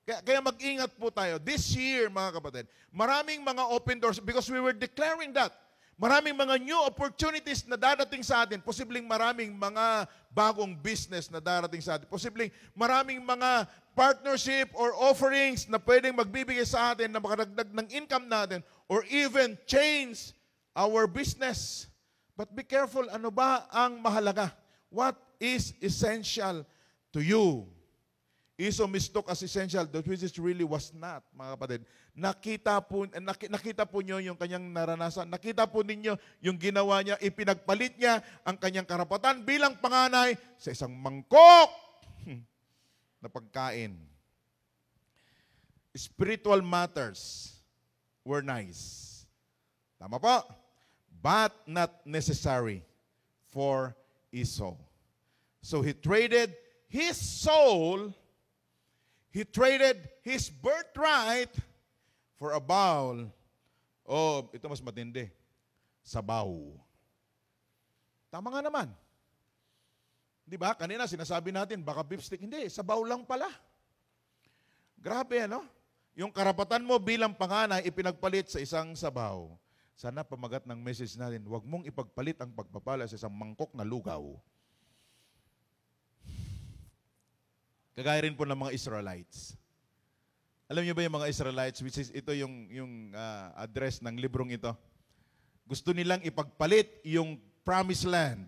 Kaya mag-ingat po tayo. This year, mga kapatid, maraming mga open doors because we were declaring that. Maraming mga new opportunities na darating sa atin. Posibleng maraming mga bagong business na darating sa atin. Posibleng maraming mga partnership or offerings na pwedeng magbibigay sa atin na makadagdag ng income natin or even change our business. But be careful, ano ba ang mahalaga? What is essential to you? Esau mistook as essential that which it really was not, mga kapatid. Nakita po niyo yung kanyang naranasan. Nakita po ninyo yung ginawa niya. Ipinagpalit niya ang kanyang karapatan bilang panganay sa isang mangkok na pagkain. Spiritual matters were nice. Tama po? But not necessary for Esau. So he traded his soul. He traded his birthright for a bowl of, ito mas matindi, sabaw. Tama nga naman. Di ba? Kanina sinasabi natin, baka beef stick. Hindi, sabaw lang pala. Grabe, ano? Yung karapatan mo bilang panganay, ipinagpalit sa isang sabaw. Sana pamagat ng message natin, huwag mong ipagpalit ang pagpapala sa isang mangkok na lugaw. Kagaya rin po ng mga Israelites. Alam niyo ba yung mga Israelites, which is ito yung address ng librong ito? Gusto nilang ipagpalit yung promised land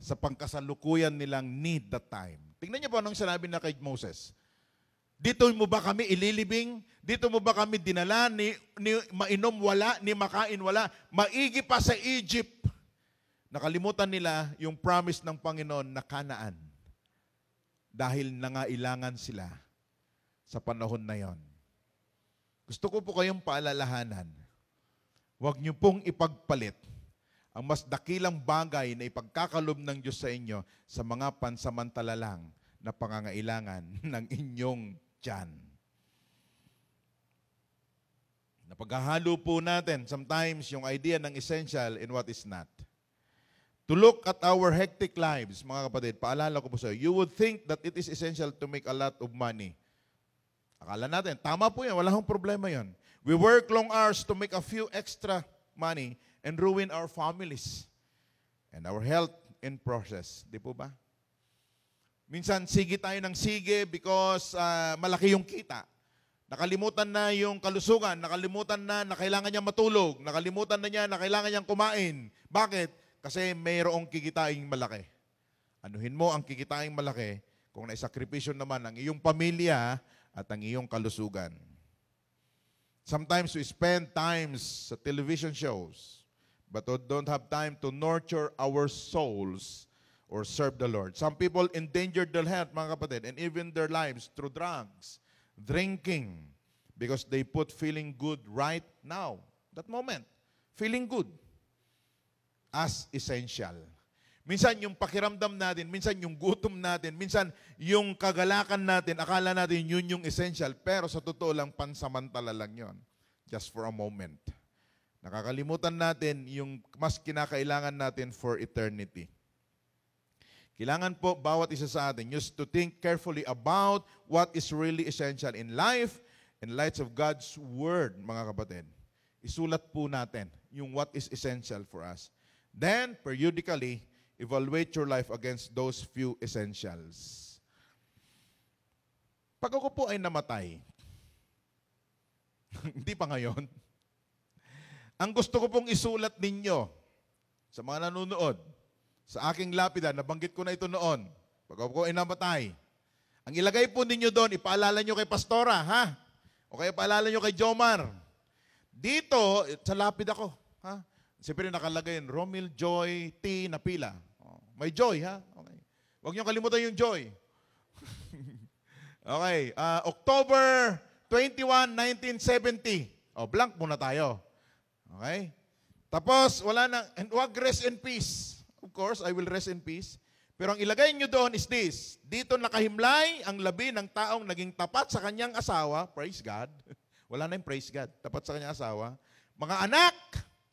sa pangkasalukuyan nilang need that time. Tingnan niyo po anong sinabi na kay Moses. Dito mo ba kami ililibing? Dito mo ba kami dinala ni mainom wala, ni makain wala? Maigi pa sa Egypt. Nakalimutan nila yung promise ng Panginoon na Kanaan. Dahil nangailangan sila sa panahon na yon. Gusto ko po kayong paalalahanan, huwag niyo pong ipagpalit ang mas dakilang bagay na ipagkakalob ng Diyos sa inyo sa mga pansamantala lang na pangangailangan ng inyong tiyan. Napaghahalo po natin sometimes yung idea ng essential and what is not. To look at our hectic lives, mga kapatid, paalala ko po sa iyo, you would think that it is essential to make a lot of money. Akala natin, tama po yan, wala hong problema yan. We work long hours to make a few extra money and ruin our families and our health in process. Di po ba? Minsan, sige tayo ng sige because malaki yung kita. Nakalimutan na yung kalusugan, nakalimutan na kailangan niya matulog, nakalimutan na niya na kailangan niyang kumain. Bakit? Kasi mayroong kikitaing malaki. Anuhin mo ang kikitaing malaki kung naisakripisyo naman ang iyong pamilya at ang iyong kalusugan. Sometimes we spend times sa television shows but we don't have time to nurture our souls or serve the Lord. Some people endanger their health, mga kapatid, and even their lives through drugs, drinking, because they put feeling good right now, that moment, feeling good as essential. Minsan yung pakiramdam natin, minsan yung gutom natin, minsan yung kagalakan natin, akala natin yun yung essential, pero sa totoo lang, pansamantala lang yun. Just for a moment. Nakakalimutan natin yung mas kinakailangan natin for eternity. Kailangan po bawat isa sa atin just to think carefully about what is really essential in life in light of God's Word, mga kapatid. Isulat po natin yung what is essential for us. Then, periodically, evaluate your life against those few essentials. Pag ako po ay namatay, hindi pa ngayon, ang gusto ko pong isulat ninyo sa mga nanonood, sa aking lapida, nabanggit ko na ito noon, pag ako ay namatay, ang ilagay po ninyo doon, ipaalala nyo kay Pastora, ha? O kaya ipaalala nyo kay Jomar. Dito, sa lapida ko, ha? Siyempre nakalagay yun, Romil Joy T. Napila. Oh, may joy, ha? Okay. Huwag niyo kalimutan yung joy. Okay. October 21, 1970. Oh, blank muna tayo. Okay? Tapos, wala na, and huwag rest in peace. Of course, I will rest in peace. Pero ang ilagay niyo doon is this. Dito nakahimlay ang labi ng taong naging tapat sa kanyang asawa. Praise God. Wala na yung praise God. Tapat sa kanyang asawa. Mga anak,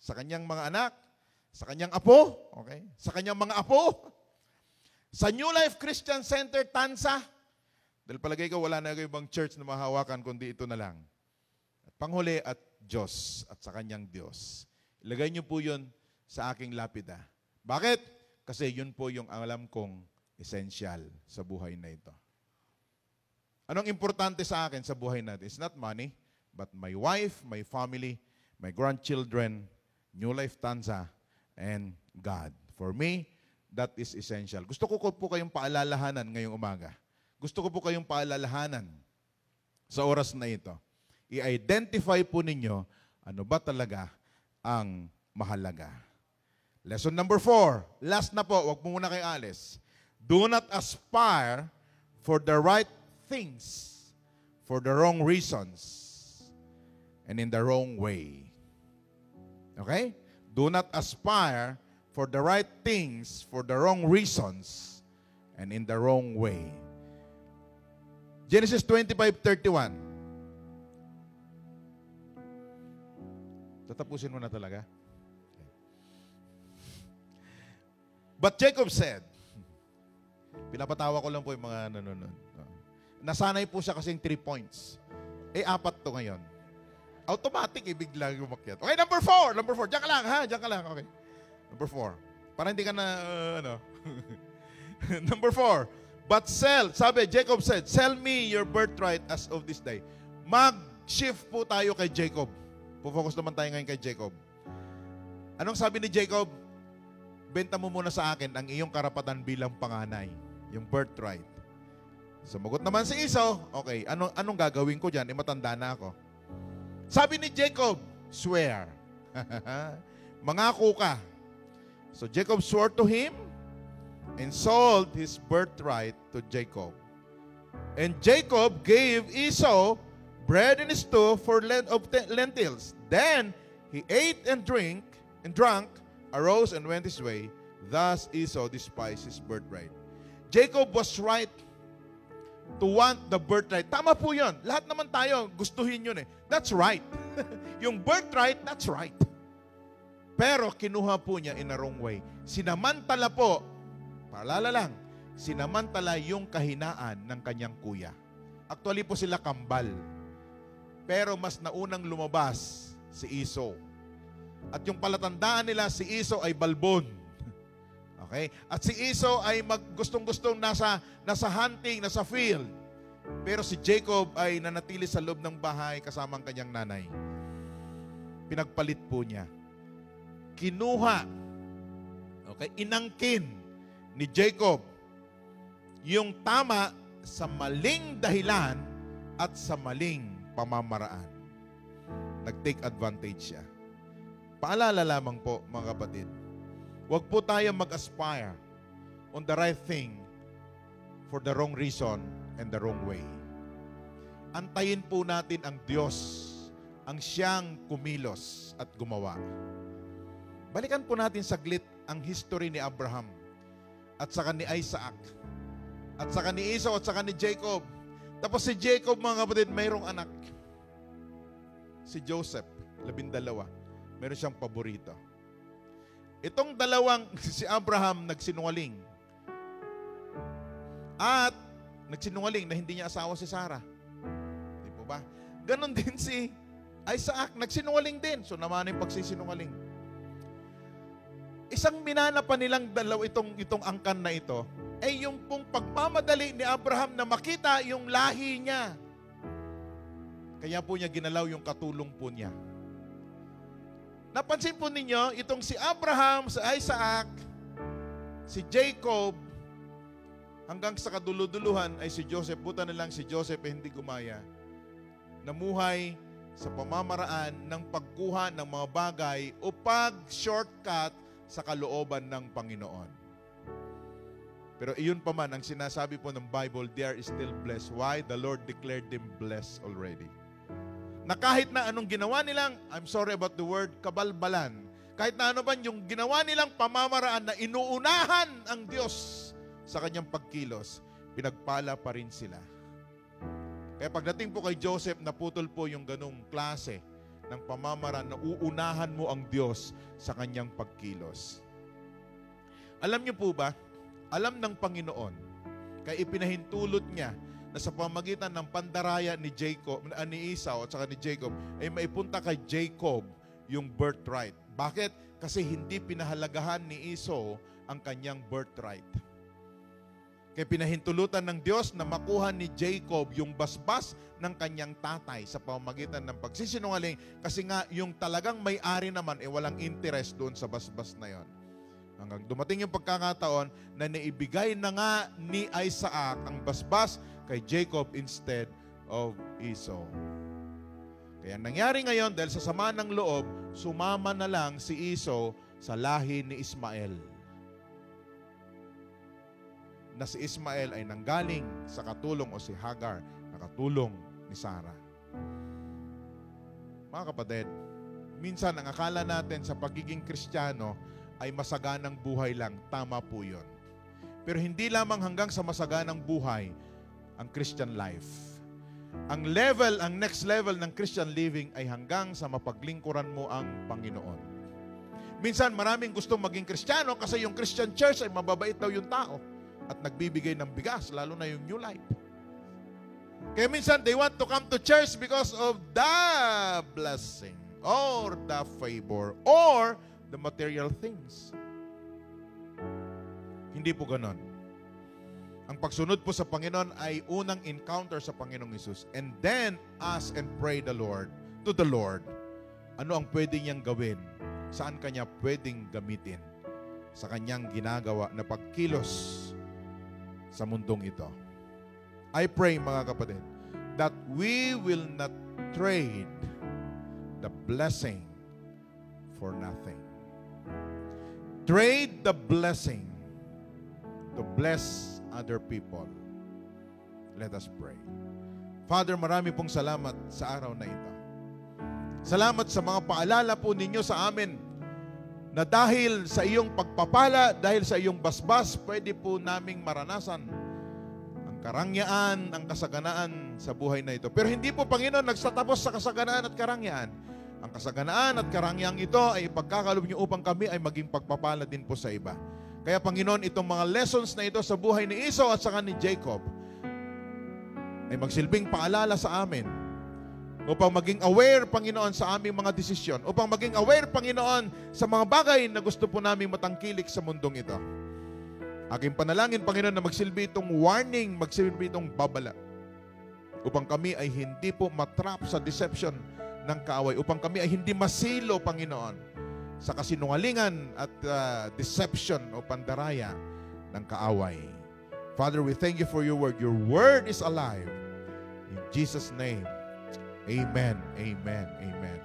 sa kanyang mga anak, sa kanyang apo, okay? Sa kanyang mga apo, sa New Life Christian Center, Tansa, dahil palagay ko wala na ibang church na mahawakan kundi ito na lang. At panghuli at Diyos at sa kanyang Diyos. Ilagay niyo po yun sa aking lapida. Bakit? Kasi yun po yung alam kong essential sa buhay na ito. Anong importante sa akin sa buhay natin? It's not money, but my wife, my family, my grandchildren, New Life Tanza, and God. For me, that is essential. Gusto ko po kayong paalalahanan ngayong umaga. Gusto ko po kayong paalalahanan sa oras na ito. I-identify po ninyo ano ba talaga ang mahalaga. Lesson number 4. Last na po, wag mo muna kayo alis. Do not aspire for the right things for the wrong reasons and in the wrong way. Okay? Do not aspire for the right things for the wrong reasons and in the wrong way. Genesis 25:31. Tatapusin mo na talaga. But Jacob said, pinapatawa ko lang po yung mga nanonood. Nasanay po siya kasing 3 points. 4 to ngayon. Automatic, bigla umakyat. Okay, number 4. Number 4. Diyan ka lang, ha? Diyan ka lang. Okay. Number 4. Para hindi ka na, Number 4. But sabi, Jacob said, sell me your birthright as of this day. Mag-shift po tayo kay Jacob. Focus naman tayo ngayon kay Jacob. Anong sabi ni Jacob? Benta mo muna sa akin ang iyong karapatan bilang panganay. Yung birthright. Sumagot naman si Esau, okay, anong gagawin ko dyan? Matanda na ako. Sabi ni Jacob, swear. Mangako ka. So Jacob swore to him and sold his birthright to Jacob. And Jacob gave Esau bread and stew for lentils. Then he ate and drank, arose and went his way. Thus Esau despised his birthright. Jacob was right to want the birthright. Tama po yun. Lahat naman tayo gustuhin yun eh. That's right. Yung birthright, that's right. Pero kinuha po niya in a wrong way. Sinamantala po, paalala lang, sinamantala yung kahinaan ng kanyang kuya. Actually po sila kambal. Pero mas naunang lumabas si Esau. At yung palatandaan nila, si Esau ay balbon. Okay? At si Esau ay gustong-gustong nasa hunting, nasa field. Pero si Jacob ay nanatili sa loob ng bahay kasama ang kanyang nanay. Pinagpalit po niya. Kinuha, okay, inangkin ni Jacob yung tama sa maling dahilan at sa maling pamamaraan. Nag-take advantage siya. Paalala lamang po, mga kapatid, huwag po tayo mag-aspire on the right thing for the wrong reason and the wrong way. Antayin po natin ang Diyos, ang siyang kumilos at gumawa. Balikan po natin saglit ang history ni Abraham at saka ni Isaac at saka ni Esau at saka ni Jacob. Tapos si Jacob, mga kapatid, mayroong anak. Si Joseph, 12. Meron siyang paborito. Itong dalawang, si Abraham nagsinungaling. At nagsinungaling na hindi niya asawa si Sarah. Di po ba? Ganon din si Isaac, nagsinungaling din. So naman yung pagsisinungaling. Isang minana pa nilang dalaw itong angkan na ito, ay yung pong pagmamadali ni Abraham na makita yung lahi niya. Kaya po niya ginalaw yung katulong po niya. Napansin po ninyo, itong si Abraham, si Isaac, si Jacob, hanggang sa kaduluduluhan ay si Joseph. Buta na lang si Joseph hindi gumaya. Namuhay sa pamamaraan ng pagkuha ng mga bagay o pag-shortcut sa kalooban ng Panginoon. Pero iyon pa man, ang sinasabi po ng Bible, they are still blessed. Why? The Lord declared them blessed already. Na kahit na anong ginawa nilang, I'm sorry about the word, kabalbalan. Kahit na ano ba yung ginawa nilang pamamaraan na inuunahan ang Diyos sa kanyang pagkilos, pinagpala pa rin sila. Kaya pagdating po kay Joseph, naputol po yung ganung klase ng pamamaraan na uunahan mo ang Diyos sa kanyang pagkilos. Alam niyo po ba, alam ng Panginoon, kaya ipinahintulot niya na sa pamagitan ng pandaraya ni Esau at saka ni Jacob, ay maipunta kay Jacob yung birthright. Bakit? Kasi hindi pinahalagahan ni Esau ang kanyang birthright. Kaya pinahintulutan ng Diyos na makuha ni Jacob yung basbas ng kanyang tatay sa pamamagitan ng pagsisinungaling, kasi nga yung talagang may-ari naman walang interest doon sa basbas na yon. Hanggang dumating yung pagkakataon na naibigay na nga ni Isaac ang basbas kay Jacob instead of Esau. Kaya nangyari ngayon, dahil sa sama ng loob, sumama na lang si Esau sa lahi ni Ismael. Na si Ismael ay nanggaling sa katulong o si Hagar na katulong ni Sarah. Mga kapatid, minsan ang akala natin sa pagiging Kristiyano ay masaganang buhay lang. Tama po yun. Pero hindi lamang hanggang sa masaganang buhay ang Christian life. Ang next level ng Christian living ay hanggang sa mapaglingkuran mo ang Panginoon. Minsan maraming gustong maging Kristiyano kasi yung Christian church ay mababait daw yung tao at nagbibigay ng bigas, lalo na yung New Life. Kaya minsan they want to come to church because of the blessing or the favor or the material things. Hindi po ganon. Ang pagsunod po sa Panginoon ay unang encounter sa Panginoong Hesus. And then, ask and pray to the Lord, ano ang pwede niyang gawin? Saan kanya pwedeng gamitin sa kanyang ginagawa na pagkilos sa mundong ito? I pray, mga kapatid, that we will not trade the blessing for nothing. Trade the blessing to bless other people. Let us pray. Father, marami pong salamat sa araw na ito. Salamat sa mga paalala po ninyo sa amin na dahil sa iyong pagpapala, dahil sa iyong basbas, pwede po naming maranasan ang karangyaan, ang kasaganaan sa buhay na ito. Pero hindi po, Panginoon, nagtatapos sa kasaganaan at karangyaan. Ang kasaganaan at karangyaan ito ay ipagkakalob niyo upang kami ay maging pagpapala din po sa iba. Kaya, Panginoon, itong mga lessons na ito sa buhay ni Esau at saka ni Jacob ay magsilbing paalala sa amin upang maging aware, Panginoon, sa aming mga desisyon, upang maging aware, Panginoon, sa mga bagay na gusto po namin matangkilik sa mundong ito. Aking panalangin, Panginoon, na magsilbi itong warning, magsilbi itong babala, upang kami ay hindi po matrap sa deception ng kaaway, upang kami ay hindi masilo, Panginoon, sa kasinungalingan at deception o pandaraya ng kaaway. Father, we thank you for your word. Your word is alive. In Jesus' name, amen, amen, amen.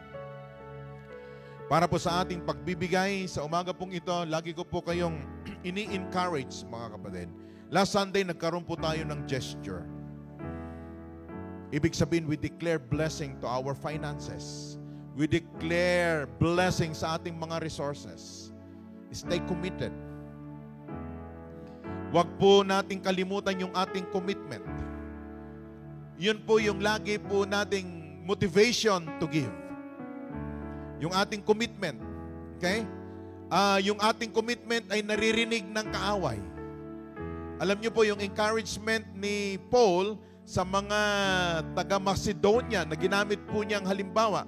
Para po sa ating pagbibigay sa umaga pong ito, lagi ko po kayong ini-encourage, mga kapatid. Last Sunday, nagkaroon po tayo ng gesture. Ibig sabihin, we declare blessing to our finances. We declare blessing sa ating mga resources. Stay committed. Huwag po nating kalimutan yung ating commitment. Yun po yung lagi po nating motivation to give. Yung ating commitment. Okay? Yung ating commitment ay naririnig ng kaaway. Alam niyo po yung encouragement ni Paul sa mga taga-Macedonia na ginamit po niyang halimbawa.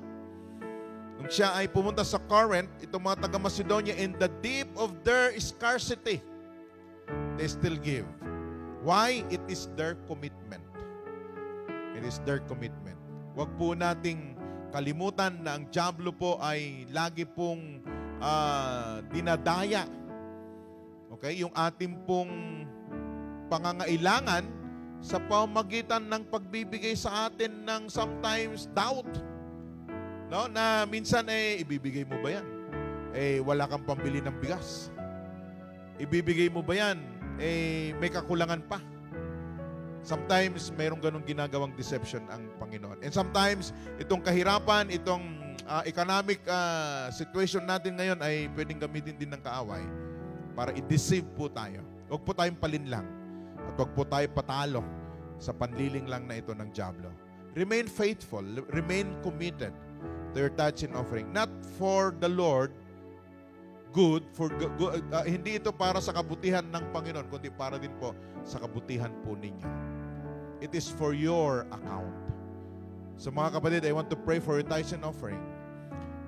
Nung siya ay pumunta sa Corinth, itong mga taga-Macedonia, in the deep of their scarcity, they still give. Why? It is their commitment. It is their commitment. Huwag po nating kalimutan na ang dyablo po ay lagi pong dinadaya. Okay? Yung ating pong pangangailangan sa pamagitan ng pagbibigay sa atin ng sometimes doubt. No, na minsan ibibigay mo ba yan? Wala kang pambili ng bigas. Ibibigay mo ba yan? May kakulangan pa. Sometimes, mayroong ganong ginagawang deception ang Panginoon. And sometimes, itong kahirapan, itong economic situation natin ngayon ay pwedeng gamitin din ng kaaway para i-deceive po tayo. Huwag po tayong palinlang at huwag po tayo patalo sa panliling lang na ito ng dyablo. Remain faithful, remain committed to your tithes and offering. Not for the Lord, hindi ito para sa kabutihan ng Panginoon, kundi para din po sa kabutihan po ninyo. It is for your account. So mga kapatid, I want to pray for your tithes and offering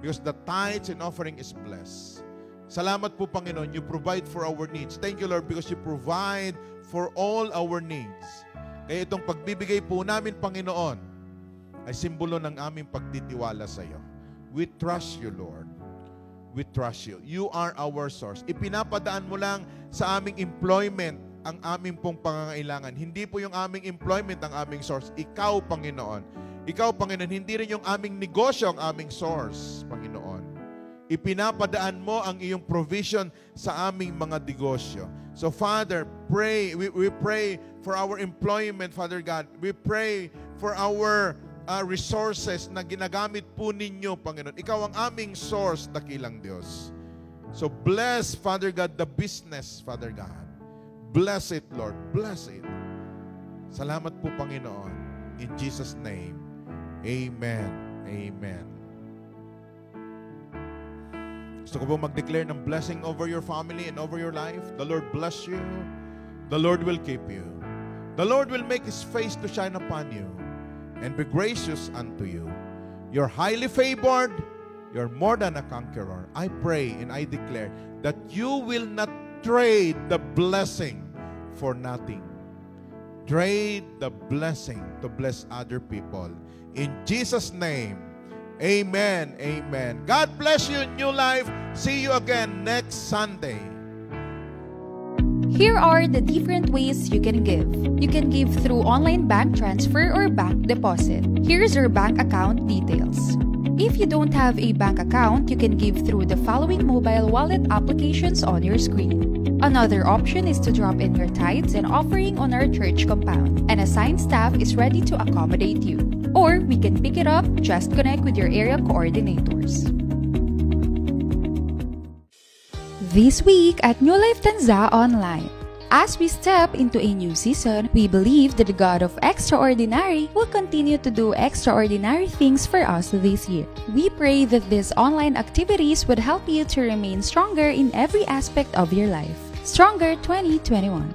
because the tithes and offering is blessed. Salamat po, Panginoon, you provide for our needs. Thank you, Lord, because you provide for all our needs. Kaya itong pagbibigay po namin, Panginoon, ay simbolo ng aming pagtitiwala sa iyo. We trust you, Lord. We trust you. You are our source. Ipinapadaan mo lang sa aming employment ang aming pong pangangailangan. Hindi po yung aming employment ang aming source. Ikaw, Panginoon. Ikaw, Panginoon, hindi rin yung aming negosyo ang aming source, Panginoon. Ipinapadaan mo ang iyong provision sa aming mga negosyo. So, Father, we pray for our employment, Father God. We pray for our resources na ginagamit po ninyo, Panginoon. Ikaw ang aming source, dakilang Diyos. So bless, Father God, the business, Father God. Bless it, Lord. Bless it. Salamat po, Panginoon. In Jesus' name, amen. Amen. Gusto ko po mag-declare ng blessing over your family and over your life. The Lord bless you. The Lord will keep you. The Lord will make His face to shine upon you and be gracious unto you. You're highly favored. You're more than a conqueror. I pray and I declare that you will not trade the blessing for nothing. Trade the blessing to bless other people. In Jesus' name, amen, amen. God bless you, New Life. See you again next Sunday. Here are the different ways you can give. You can give through online bank transfer or bank deposit. Here's your bank account details. If you don't have a bank account, you can give through the following mobile wallet applications on your screen. Another option is to drop in your tithes and offering on our church compound. An assigned staff is ready to accommodate you. Or we can pick it up, just connect with your area coordinators. This week at New Life Tanza Online. As we step into a new season, we believe that the God of Extraordinary will continue to do extraordinary things for us this year. We pray that these online activities would help you to remain stronger in every aspect of your life. Stronger 2021.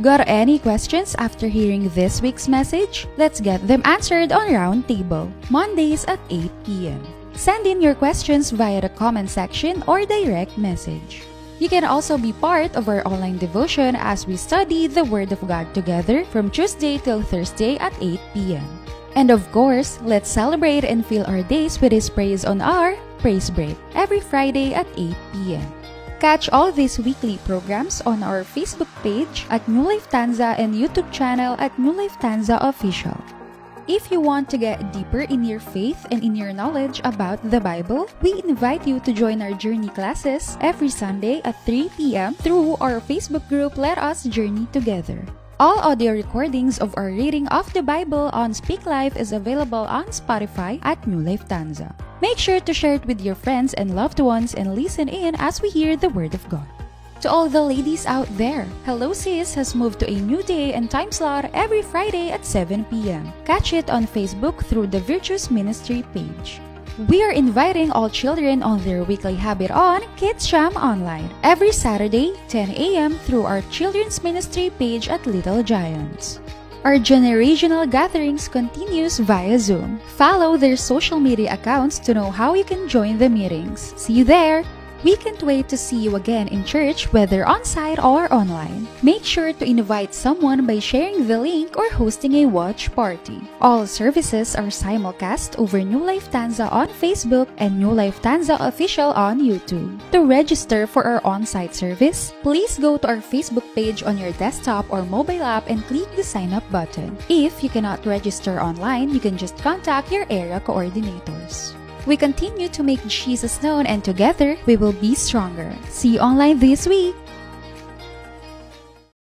Got any questions after hearing this week's message? Let's get them answered on Roundtable, Mondays at 8 p.m. Send in your questions via the comment section or direct message. You can also be part of our online devotion as we study the Word of God together from Tuesday till Thursday at 8 p.m. And of course, let's celebrate and fill our days with His praise on our Praise Break every Friday at 8 p.m. Catch all these weekly programs on our Facebook page at New Life Tanza and YouTube channel at New Life Tanza Official. If you want to get deeper in your faith and in your knowledge about the Bible, we invite you to join our Journey classes every Sunday at 3 p.m. through our Facebook group Let Us Journey Together. All audio recordings of our reading of the Bible on Speak Life is available on Spotify at New Life Tanza. Make sure to share it with your friends and loved ones and listen in as we hear the Word of God. To all the ladies out there, Hello Sis has moved to a new day and time slot every Friday at 7 p.m. Catch it on Facebook through the Virtuous Ministry page. We are inviting all children on their weekly habit on Kids Jam Online every Saturday, 10 a.m. through our Children's Ministry page at Little Giants. Our generational gatherings continues via Zoom. Follow their social media accounts to know how you can join the meetings. See you there! We can't wait to see you again in church, whether on-site or online. Make sure to invite someone by sharing the link or hosting a watch party. All services are simulcast over New Life Tanza on Facebook and New Life Tanza Official on YouTube. To register for our on-site service, please go to our Facebook page on your desktop or mobile app and click the sign up button. If you cannot register online, you can just contact your area coordinators. We continue to make Jesus known, and together we will be stronger. See you online this week.